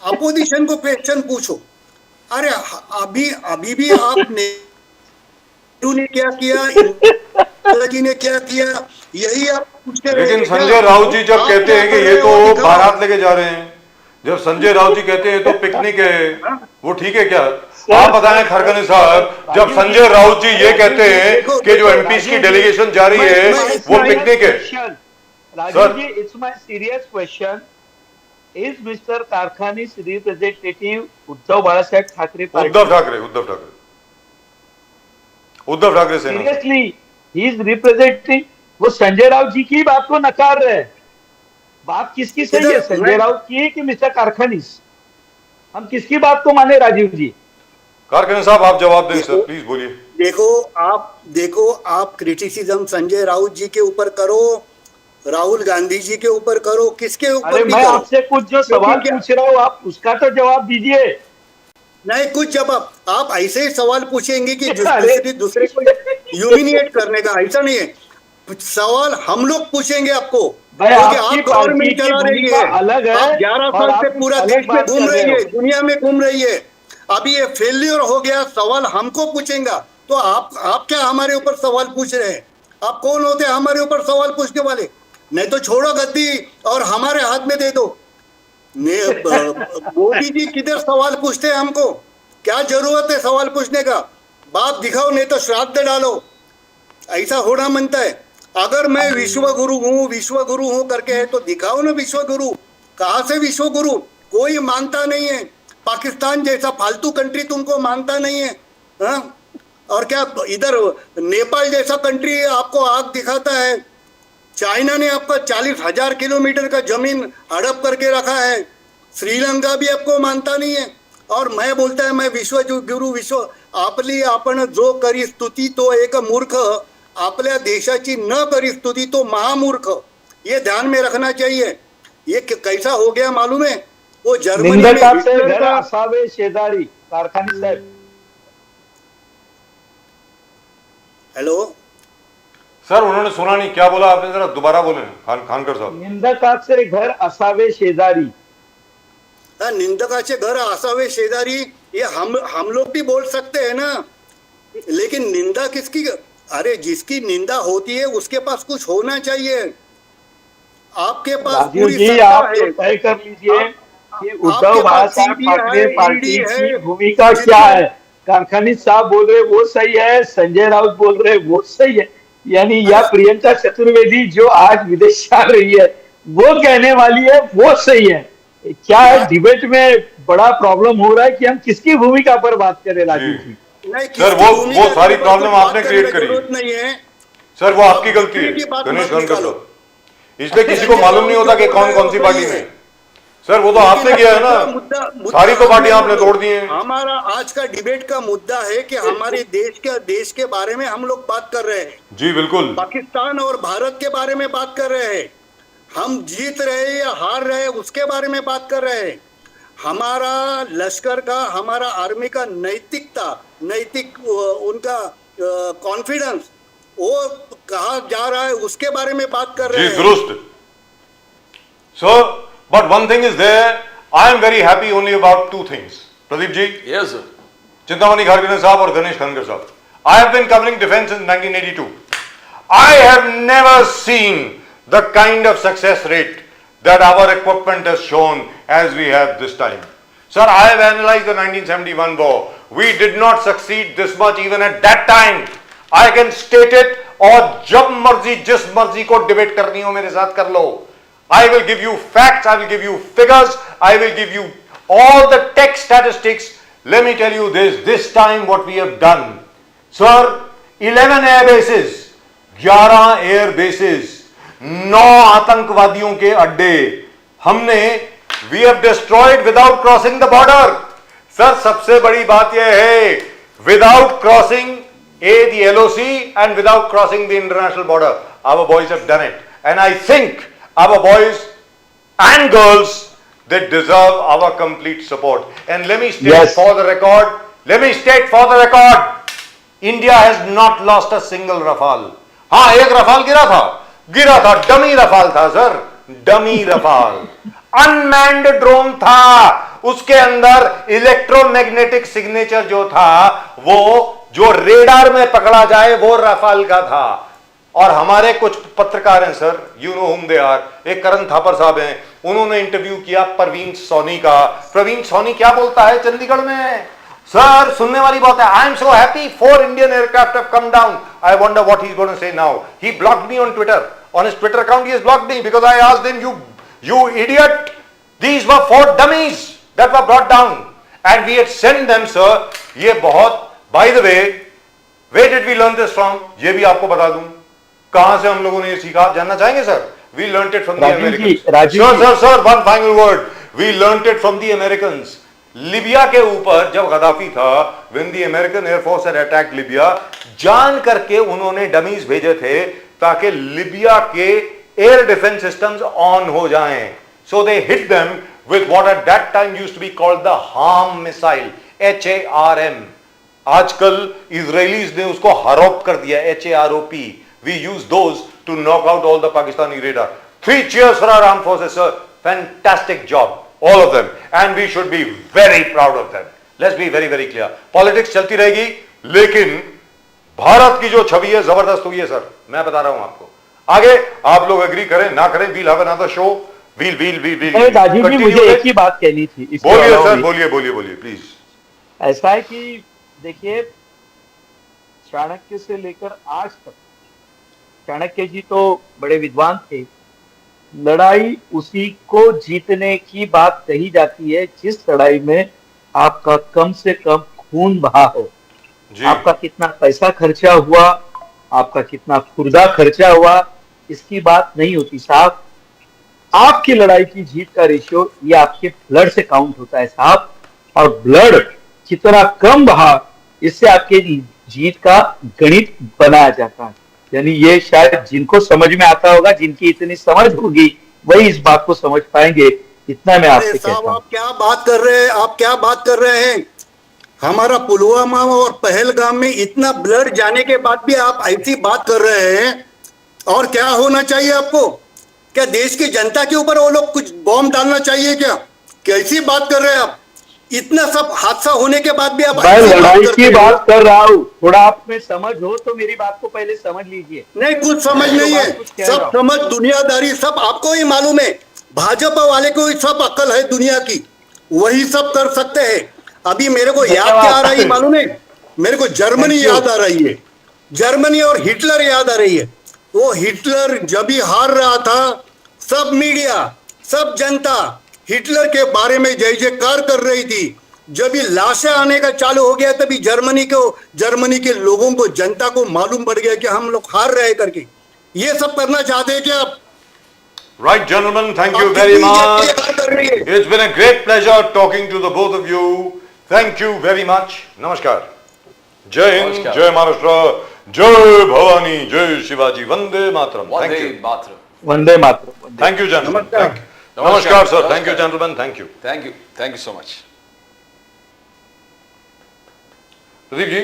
अपोजिशन को क्वेश्चन पूछो। अरे अभी भी आपने ने क्या किया, जी ने क्या किया, यही आप पूछते रहे। लेकिन संजय राउत जी जब कहते हैं कि ये तो बारात लेके जा रहे हैं, जब संजय राउत जी कहते हैं तो पिकनिक है, वो ठीक है क्या? आप बताएं खरकनी साहब, जब संजय राउत जी ये कहते हैं कि जो एमपीस की डेलीगेशन जा रही है वो पिकनिक है। Rajiv ji, it's my serious question, is mister Karkhani's representative Uddhav Balasaheb Thackeray? Uddhav Thackeray से सीरियसली ही इज रिप्रेजेंटिंग, वो संजय राउत जी की बात को नकार रहे हैं। बात किसकी सही है, संजय राउत की है कि मिस्टर कारखानी? हम किसकी बात को माने राजीव जी? कारखानी साहब आप जवाब दें सर, प्लीज बोलिए। देखो आप क्रिटिसिज्म संजय राउत जी के ऊपर करो, राहुल गांधी जी के ऊपर करो, किसके ऊपर? अरे मैं आपसे कुछ जो सवाल पूछ रहा हूँ आप उसका तो जवाब दीजिए। नहीं, कुछ जवाब आप ऐसे ही सवाल पूछेंगे कि दूसरे को ह्यूमिलिएट करने का, ऐसा नहीं है। सवाल हम लोग पूछेंगे आपको, क्योंकि आप गवर्नमेंट चला रही है, अलग है, आप 11 साल से पूरा देश में घूम रही है, दुनिया में घूम रही है। अभी ये फेलियर हो गया, सवाल हमको पूछेगा तो आप क्या हमारे ऊपर सवाल पूछ रहे हैं? आप कौन होते हैं हमारे ऊपर सवाल पूछने वाले? नहीं तो छोड़ो गद्दी और हमारे हाथ में दे दो। मोदी जी किधर सवाल पूछते हैं हमको? क्या जरूरत है सवाल पूछने का? बाप दिखाओ, नहीं तो श्राद्ध डालो। ऐसा होना मनता है। अगर मैं विश्वगुरु हूँ करके है तो दिखाओ ना विश्वगुरु। कहाँ से विश्वगुरु? कोई मानता नहीं है। पाकिस्तान जैसा फालतू कंट्री तुमको मानता नहीं है, हाँ? और क्या इधर नेपाल जैसा कंट्री आपको आग दिखाता है? चाइना ने आपका 40,000 किलोमीटर का जमीन हड़प करके रखा है। श्रीलंका भी आपको मानता नहीं है। और मैं बोलता है मैं विश्वगुरु आपली आपण जो करी स्तुती तो एक मूर्ख, आपल्या देशाची न करी स्तुती तो महामूर्ख। ये ध्यान में रखना चाहिए। ये कैसा हो गया मालूम है? वो जर्मनी में घर असावे शेजारी कारखानी साहब। हेलो सर, उन्होंने सुना नहीं, क्या बोला आपने? जरा दोबारा बोले खानकर साहब। निंदकाचे घर असावे शेजारी। निंदकाचे घर असावे शेजारी, ये हम लोग भी बोल सकते हैं ना, लेकिन निंदा किसकी? अरे जिसकी निंदा होती है उसके पास कुछ होना चाहिए। आपके पास पूरी सत्ता है। तय कर लीजिए कि उद्धव बाळासाहेब ठाकरे पार्टी की भूमिका क्या है। कारखानी साहब बोल रहे वो सही है, संजय राउत बोल रहे वो सही है, यानी या प्रियंका चतुर्वेदी जो आज विदेश जा रही है वो कहने वाली है वो सही है। क्या है, डिबेट में बड़ा प्रॉब्लम हो रहा है कि हम किसकी भूमिका पर बात करें राजीव जी? नहीं, सर किसकी वो भूमिका सारी की प्रॉब्लम बात आपने करने क्रिएट की करी जरूरत नहीं है। सर, वो आपकी गलती है की बात गणेश मत खनकर निकालो। साहब। इसलिए किसी को मालूम नहीं होता कि कौन कौन सी पार्टी में। सर वो तो आपने किया है ना, सारी तो पार्टियां आपने तोड़ दी हैं। हमारा आज का डिबेट का मुद्दा है कि हमारे देश के बारे में हम लोग बात कर रहे हैं, जी बिल्कुल। पाकिस्तान और भारत के बारे में बात कर रहे हैं, हम जीत रहे या हार रहे उसके बारे में बात कर रहे हैं। हमारा लश्कर का, हमारा आर्मी का नैतिक उनका कॉन्फिडेंस वो कहा जा रहा है उसके बारे में बात कर रहे जी हैं। दुरुस्त। So but one thing is there, I am very happy only about two things. Pradeep ji, Yes, sir. Chintamani खारगेने साहब और गणेश खनकर साहब, I have been covering defense since 1982. I have never seen the kind of success rate that our equipment has shown as we have this time. Sir, I have analyzed the 1971 war. We did not succeed this much even at that time. I can state it, और जब मर्जी जिस मर्जी को डिबेट करनी हो मेरे साथ कर लो। I will give you facts, I will give you figures, I will give you all the tech statistics. Let me tell you this time what we have done. Sir, 11 air bases, 11 air bases, 9 आतंकवादियों के अड्डे हमने we have destroyed without crossing the border. Sir सबसे बड़ी बात यह है, without crossing the LOC and without crossing the international border, our boys have done it, and I think our boys and girls, they deserve our complete support. And let me state Yes. for the record, India has not lost a single Rafale. हाँ, एक रफाल गिरा था, डमी रफाल था sir, dummy Rafale, unmanned drone था, उसके अंदर इलेक्ट्रोमैग्नेटिक सिग्नेचर जो था वो जो रेडार में पकड़ा जाए वो रफाल का था। और हमारे कुछ पत्रकार हैं सर, यू नो हुम दे आर, एक करण थापर साहब हैं, उन्होंने इंटरव्यू किया प्रवीण सोनी का। प्रवीण सोनी क्या बोलता है चंडीगढ़ में, सर सुनने वाली बात है, I am so happy 4 Indian aircraft have come down, I wonder what he is going to say now. He blocked me on Twitter, on his Twitter account he has blocked me because I asked him, you idiot, these were 4 dummies that were brought down and we had sent them, sir. ये बहुत, by the way, where did we learn this from? ये भी आपको बता दूं कहां से हम लोगों ने ये सीखा, आप जानना चाहेंगे sir? We learnt it from the Americans. Sir, one final word. We learnt it from the Americans. Libya के ऊपर जब गद्दाफी था, when the American Air Force had attacked Libya, जान करके उन्होंने डमीज भेजे थे ताकि लिबिया के एयर डिफेंस सिस्टम्स ऑन हो जाएं. So they hit them with what at that time used to be called the HARM missile, HARM. आजकल इजरायलीज ने उसको हरोप कर दिया, HAROP. We use those to knock out all the Pakistani radar. 3 cheers for our armed forces, sir. Fantastic job, all of them, and we should be very proud of them. Let's be very very clear. Politics चलती रहेगी, लेकिन भारत की जो छवि है जबरदस्त हुई है सर, मैं बता रहा हूं आपको. आगे आप लोग एग्री करें ना करें, we'll have another show. We'll Rajiv जी, मुझे एक ही बात कहनी थी. बोलिए सर, बोलिए प्लीज. ऐसा है कि देखिए, चाणक्य से लेकर आज तक, चाणक्य जी तो बड़े विद्वान थे, लड़ाई उसी को जीतने की बात कही जाती है जिस लड़ाई में आपका कम से कम खून बहा हो. आपका कितना पैसा खर्चा हुआ, आपका कितना खुर्दा खर्चा हुआ, इसकी बात नहीं होती साहब. आपकी लड़ाई की जीत का रेशियो ये आपके ब्लड से काउंट होता है साहब, और ब्लड कितना कम बहा इससे आपके जीत का गणित बनाया जाता है. यानी ये शायद जिनको समझ में आता होगा, जिनकी इतनी समझ होगी, वही इस बात को समझ पाएंगे. इतना मैं आपसे कहता हूं. आप क्या बात कर रहे हैं? हमारा पुलवामा और पहलगाम में इतना ब्लड जाने के बाद भी आप ऐसी बात कर रहे हैं. और क्या होना चाहिए आपको? क्या देश की जनता के ऊपर वो लोग कुछ बॉम्ब डालना चाहिए क्या? कैसी बात कर रहे हैं आप? इतना सब हादसा होने के बाद भी आप मैं लड़ाई की बात कर रहा हूँ. थोड़ा आप में समझ हो तो मेरी बात को पहले समझ लीजिए. नहीं, कुछ समझ नहीं है. सब समझ, दुनियादारी सब आपको ही मालूम है. भाजपा वाले को ही सब अक्ल है दुनिया की, वही सब कर सकते हैं. अभी मेरे को याद क्या आ रहा है मालूम है? मेरे को जर्मनी Thank you. याद आ रही है। जर्मनी और हिटलर याद आ रही है। वो हिटलर जब भी हार रहा था, सब मीडिया, सब जनता हिटलर के बारे में जय जयकार कर रही थी। जब ये लाशें आने का चालू हो गया तभी जर्मनी के लोगों को, जनता को मालूम पड़ गया कि हम लोग हार रहे हैं करके। ये सब करना चाहते हैं कि आप Right, gentlemen, thank you आप very कितनी much. जय कर रही है। It's been a great pleasure talking to the both of you. Thank you very much. Namaskar. Jai Hind, Namaskar. Jai Maharashtra, Jai Bhavani, Jai Shivaji, Vande Mataram. Thank Vande you. Mataram. Vande Mataram. Thank you, gentlemen. Namaskar. Thank you. Namaskar, sir. Thank you, Namaskar. gentlemen. Thank you. Thank you. Thank you so much. Pradeep ji,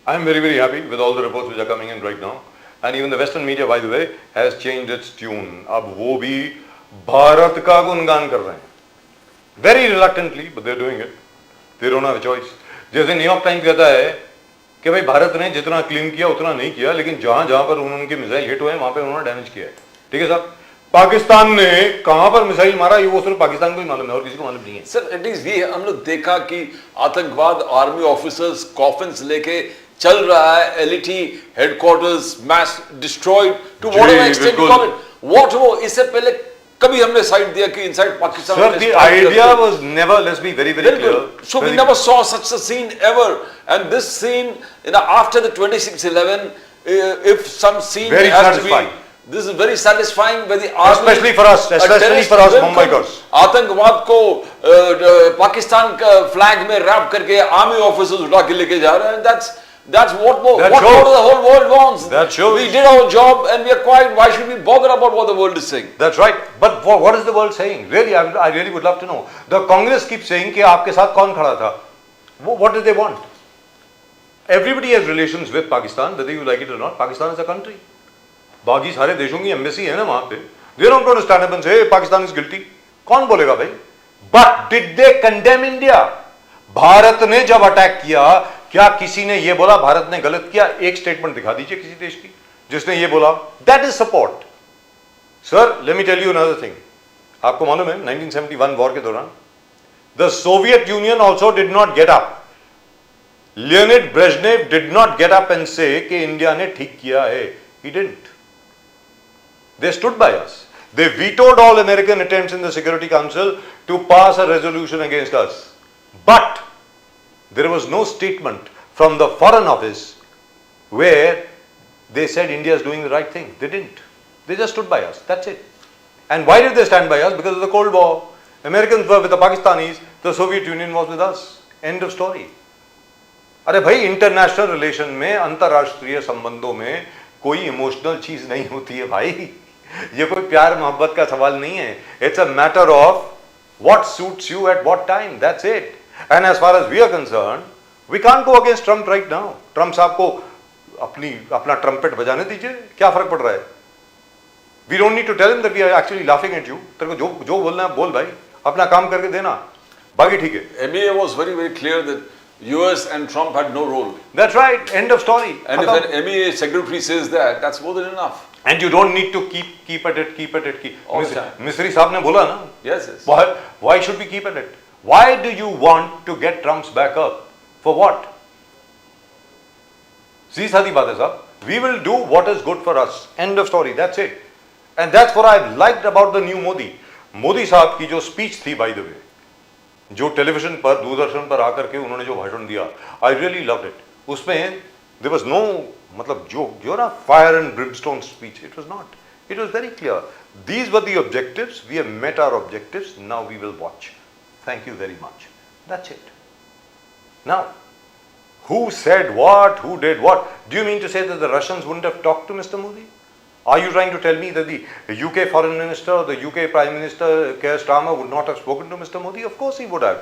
I am very, very happy with all the reports which are coming in right now. And even the Western media, by the way, has changed its tune. अब वो भी भारत का गुणगान कर रहे हैं. Very reluctantly, but they're doing it. They don't have a choice. जैसे न्यूयॉर्क टाइम्स कहता है कि भाई भारत ने जितना क्लेम किया उतना नहीं किया, लेकिन जहां जहां पर उनके मिसाइल हिट हुए वहां पे उन्होंने डैमेज किया है. ठीक है साहब. पाकिस्तान ने कहां पर मिसाइल मारा ये वो सिर्फ पाकिस्तान को ही मालूम है और किसी को मालूम नहीं है. सर एटलीस्ट ये हम लोग देखा कि आतंकवाद आर्मी ऑफिसर्स कॉफिन्स लेके चल रहा है, LET headquarters mass destroyed too जी, व्हाटएवर एक्सटेंट यू बिल्कुल. Call it. व्हाट वो इससे पहले कभी हमने साइड दिया कि inside Pakistan Sir, the idea was never, let's be very, very clear. So we Very- never saw such a scene ever. And this scene, after the 26/11, if some scene Very has satisfying. to be, this is very satisfying where the army, Especially for us, a especially terrorist for us, बिल्कुल Mumbai girls. आतंकवाद को पाकिस्तान का फ्लैग में रैप करके आर्मी ऑफिसर्स उठा के लेके जा रहे हैं. That's what That what shows. the whole world wants. That shows. We did our job and we are quiet. Why should we bother about what the world is saying? That's right. But what is the world saying? Really, I really would love to know. The Congress keeps saying कि आपके साथ कौन खड़ा था? What do they want? Everybody has relations with Pakistan, whether you like it or not. Pakistan is a country. बाकी सारे देशों की एम्बेसी है ना वहां पे. They don't going to stand up and say, hey, Pakistan is guilty. कौन बोलेगा भाई? But did they condemn India? Bharat ने जब अटैक किया, क्या किसी ने ये बोला भारत ने गलत किया? एक स्टेटमेंट दिखा दीजिए किसी देश की जिसने ये बोला. That is support. Sir let me tell you another thing. आपको मालूम है 1971 वॉर के दौरान the Soviet Union also did not get up. Leonid Brezhnev did not get up and say कि इंडिया ने ठीक किया है. He didn't. They stood by us. They vetoed all American attempts in the Security Council to pass a resolution against us. But there was no statement from the Foreign Office where they said India is doing the right thing. They didn't. They just stood by us. That's it. And why did they stand by us? Because of the Cold War. Americans were with the Pakistanis. The Soviet Union was with us. End of story. अरे भाई इंटरनेशनल रिलेशन में, अंतरराष्ट्रीय संबंधों में कोई इमोशनल चीज नहीं होती है भाई. ये कोई प्यार मोहब्बत का सवाल नहीं है. It's a matter of what suits you at what time. That's it. And as far as we are concerned, we can't go against Trump right now. Trump साहब को अपना ट्रम्पेट बजाने दीजिए. क्या फर्क पड़ रहा है? We don't need to tell him that we are actually laughing at you. तेरे को जो बोलना है बोल भाई. अपना काम करके देना. बाकी ठीक है. MEA was very, very clear that US and Trump had no role. That's right. End of story. And if an MEA secretary says that, that's more than enough. And you don't need to keep at it. All the time. मिस्री साहब ने बोला ना. Yes, yes. Why should we keep at it? Why do you want to get Trump's back up? For what? सीधी सादी बात है साहब. We will do what is good for us. End of story. That's it. And that's what I liked about the new Modi. Modi साहब की जो स्पीच थी, by the way, जो टेलीविजन पर, दूरदर्शन पर आकर के उन्होंने जो भाषण दिया, I really loved it. उसमें there was no, मतलब जो ना fire and brimstone speech. It was not. It was very clear. These were the objectives. We have met our objectives. Now we will watch. Thank you very much. That's it. Now, who said what? Who did what? Do you mean to say that the Russians wouldn't have talked to Mr. Modi? Are you trying to tell me that the UK Foreign Minister or the UK Prime Minister Keir Starmer would not have spoken to Mr. Modi? Of course he would have.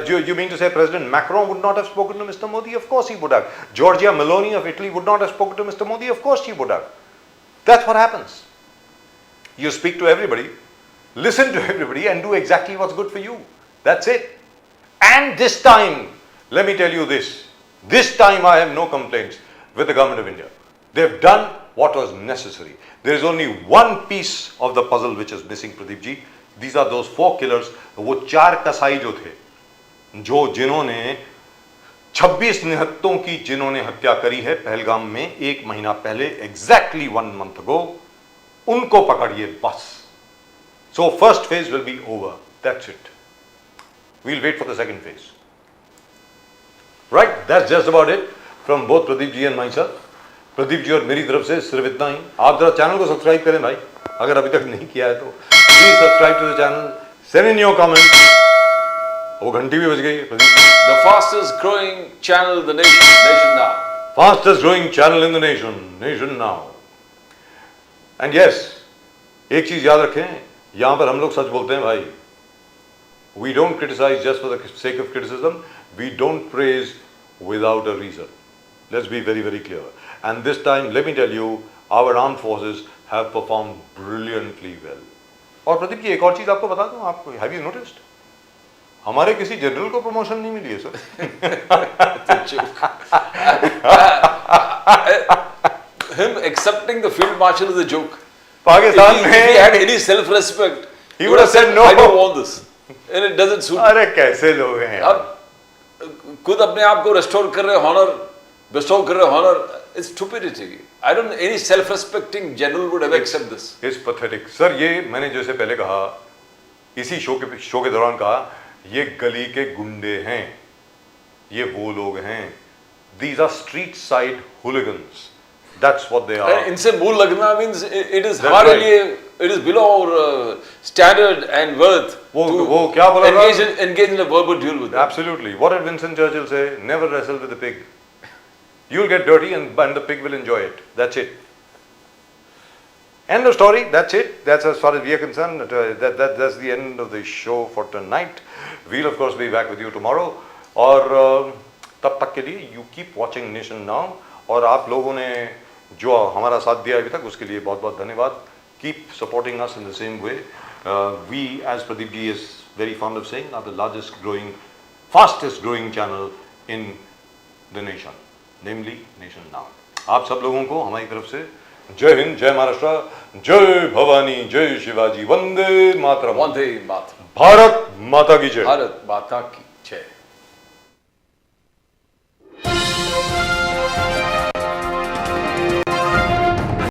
Do you mean to say President Macron would not have spoken to Mr. Modi? Of course he would have. Giorgia Meloni of Italy would not have spoken to Mr. Modi? Of course she would have. That's what happens. You speak to everybody, listen to everybody and do exactly what's good for you. That's it. And this time, let me tell you this. This time I have no complaints with the government of India. They've done what was necessary. There is only one piece of the puzzle which is missing, Pradeep ji. These are those 4 killers. वो 4 कसाई जो थे, जिन्होंने 26 निहत्तों की जिन्होंने हत्या करी है पहलगाम में 1 महीना पहले, एग्जैक्टली 1 month ago, उनको पकड़िए बस. So first phase will be over. That's it. We'll wait for the second phase. Right? That's just about it from both Pradeep ji and myself. Pradeep ji और मेरी तरफ से सिर्फ इतना ही. आप जरा चैनल को सब्सक्राइब करें भाई, अगर अभी तक नहीं किया है तो. Please subscribe to the channel, send in your comment. वो घंटी भी बज गई है प्रदीप जी. The fastest growing channel in the nation now. Fastest growing channel in the nation now. And yes, एक चीज याद रखें, यहां पर हम लोग सच बोलते हैं भाई. We don't criticize just for the sake of criticism. We don't praise without a reason. Let's be very, very clear. And this time, let me tell you, our armed forces have performed brilliantly well. और प्रदीप जी एक और चीज आपको बता दूं, आपको have you noticed? हमारे किसी जनरल को प्रमोशन नहीं मिली है sir. Him accepting the field marshal is a joke. Pakistan If he had में any self-respect, he would have said no. I don't want this, and it doesn't suit. अरे कैसे लोग हैं यार. अब खुद अपने आप को रेस्टोर कर रहे हॉनर, बेस्टो कर रहे Honor, it's stupidity. I don't any self-respecting general would ever accept this. It's pathetic. Sir ये मैंने जैसे पहले कहा, इसी शो के दौरान कहा, ये गली के गुंडे हैं, ये वो लोग हैं. These are street side hooligans. That's what they are. इनसे मुंह लगना means it is That's हमारे right. लिए it is below our standard and worth. वो क्या बोला था? engage in a verbal duel with them. Absolutely. What did Winston Churchill say? Never wrestle with a pig. You'll get dirty and the pig will enjoy it. That's it. End of story. That's it. That's as far as we are concerned. That's the end of the show for tonight. We'll of course be back with you tomorrow. और तब तक के लिए you keep watching Nation Now. और आप लोगों ने जो हमारा साथ दिया अभी तक उसके लिए बहुत बहुत धन्यवाद. Keep supporting us in the same way. We, as Pradeep ji is very fond of saying, are the fastest growing channel in the nation, namely Nation Now. आप सब लोगों को हमारी तरफ से जय हिंद, जय महाराष्ट्र, जय भवानी, जय शिवाजी, वंदे मातरम. वंदे मातरम. भारत माता की जय. भारत माता की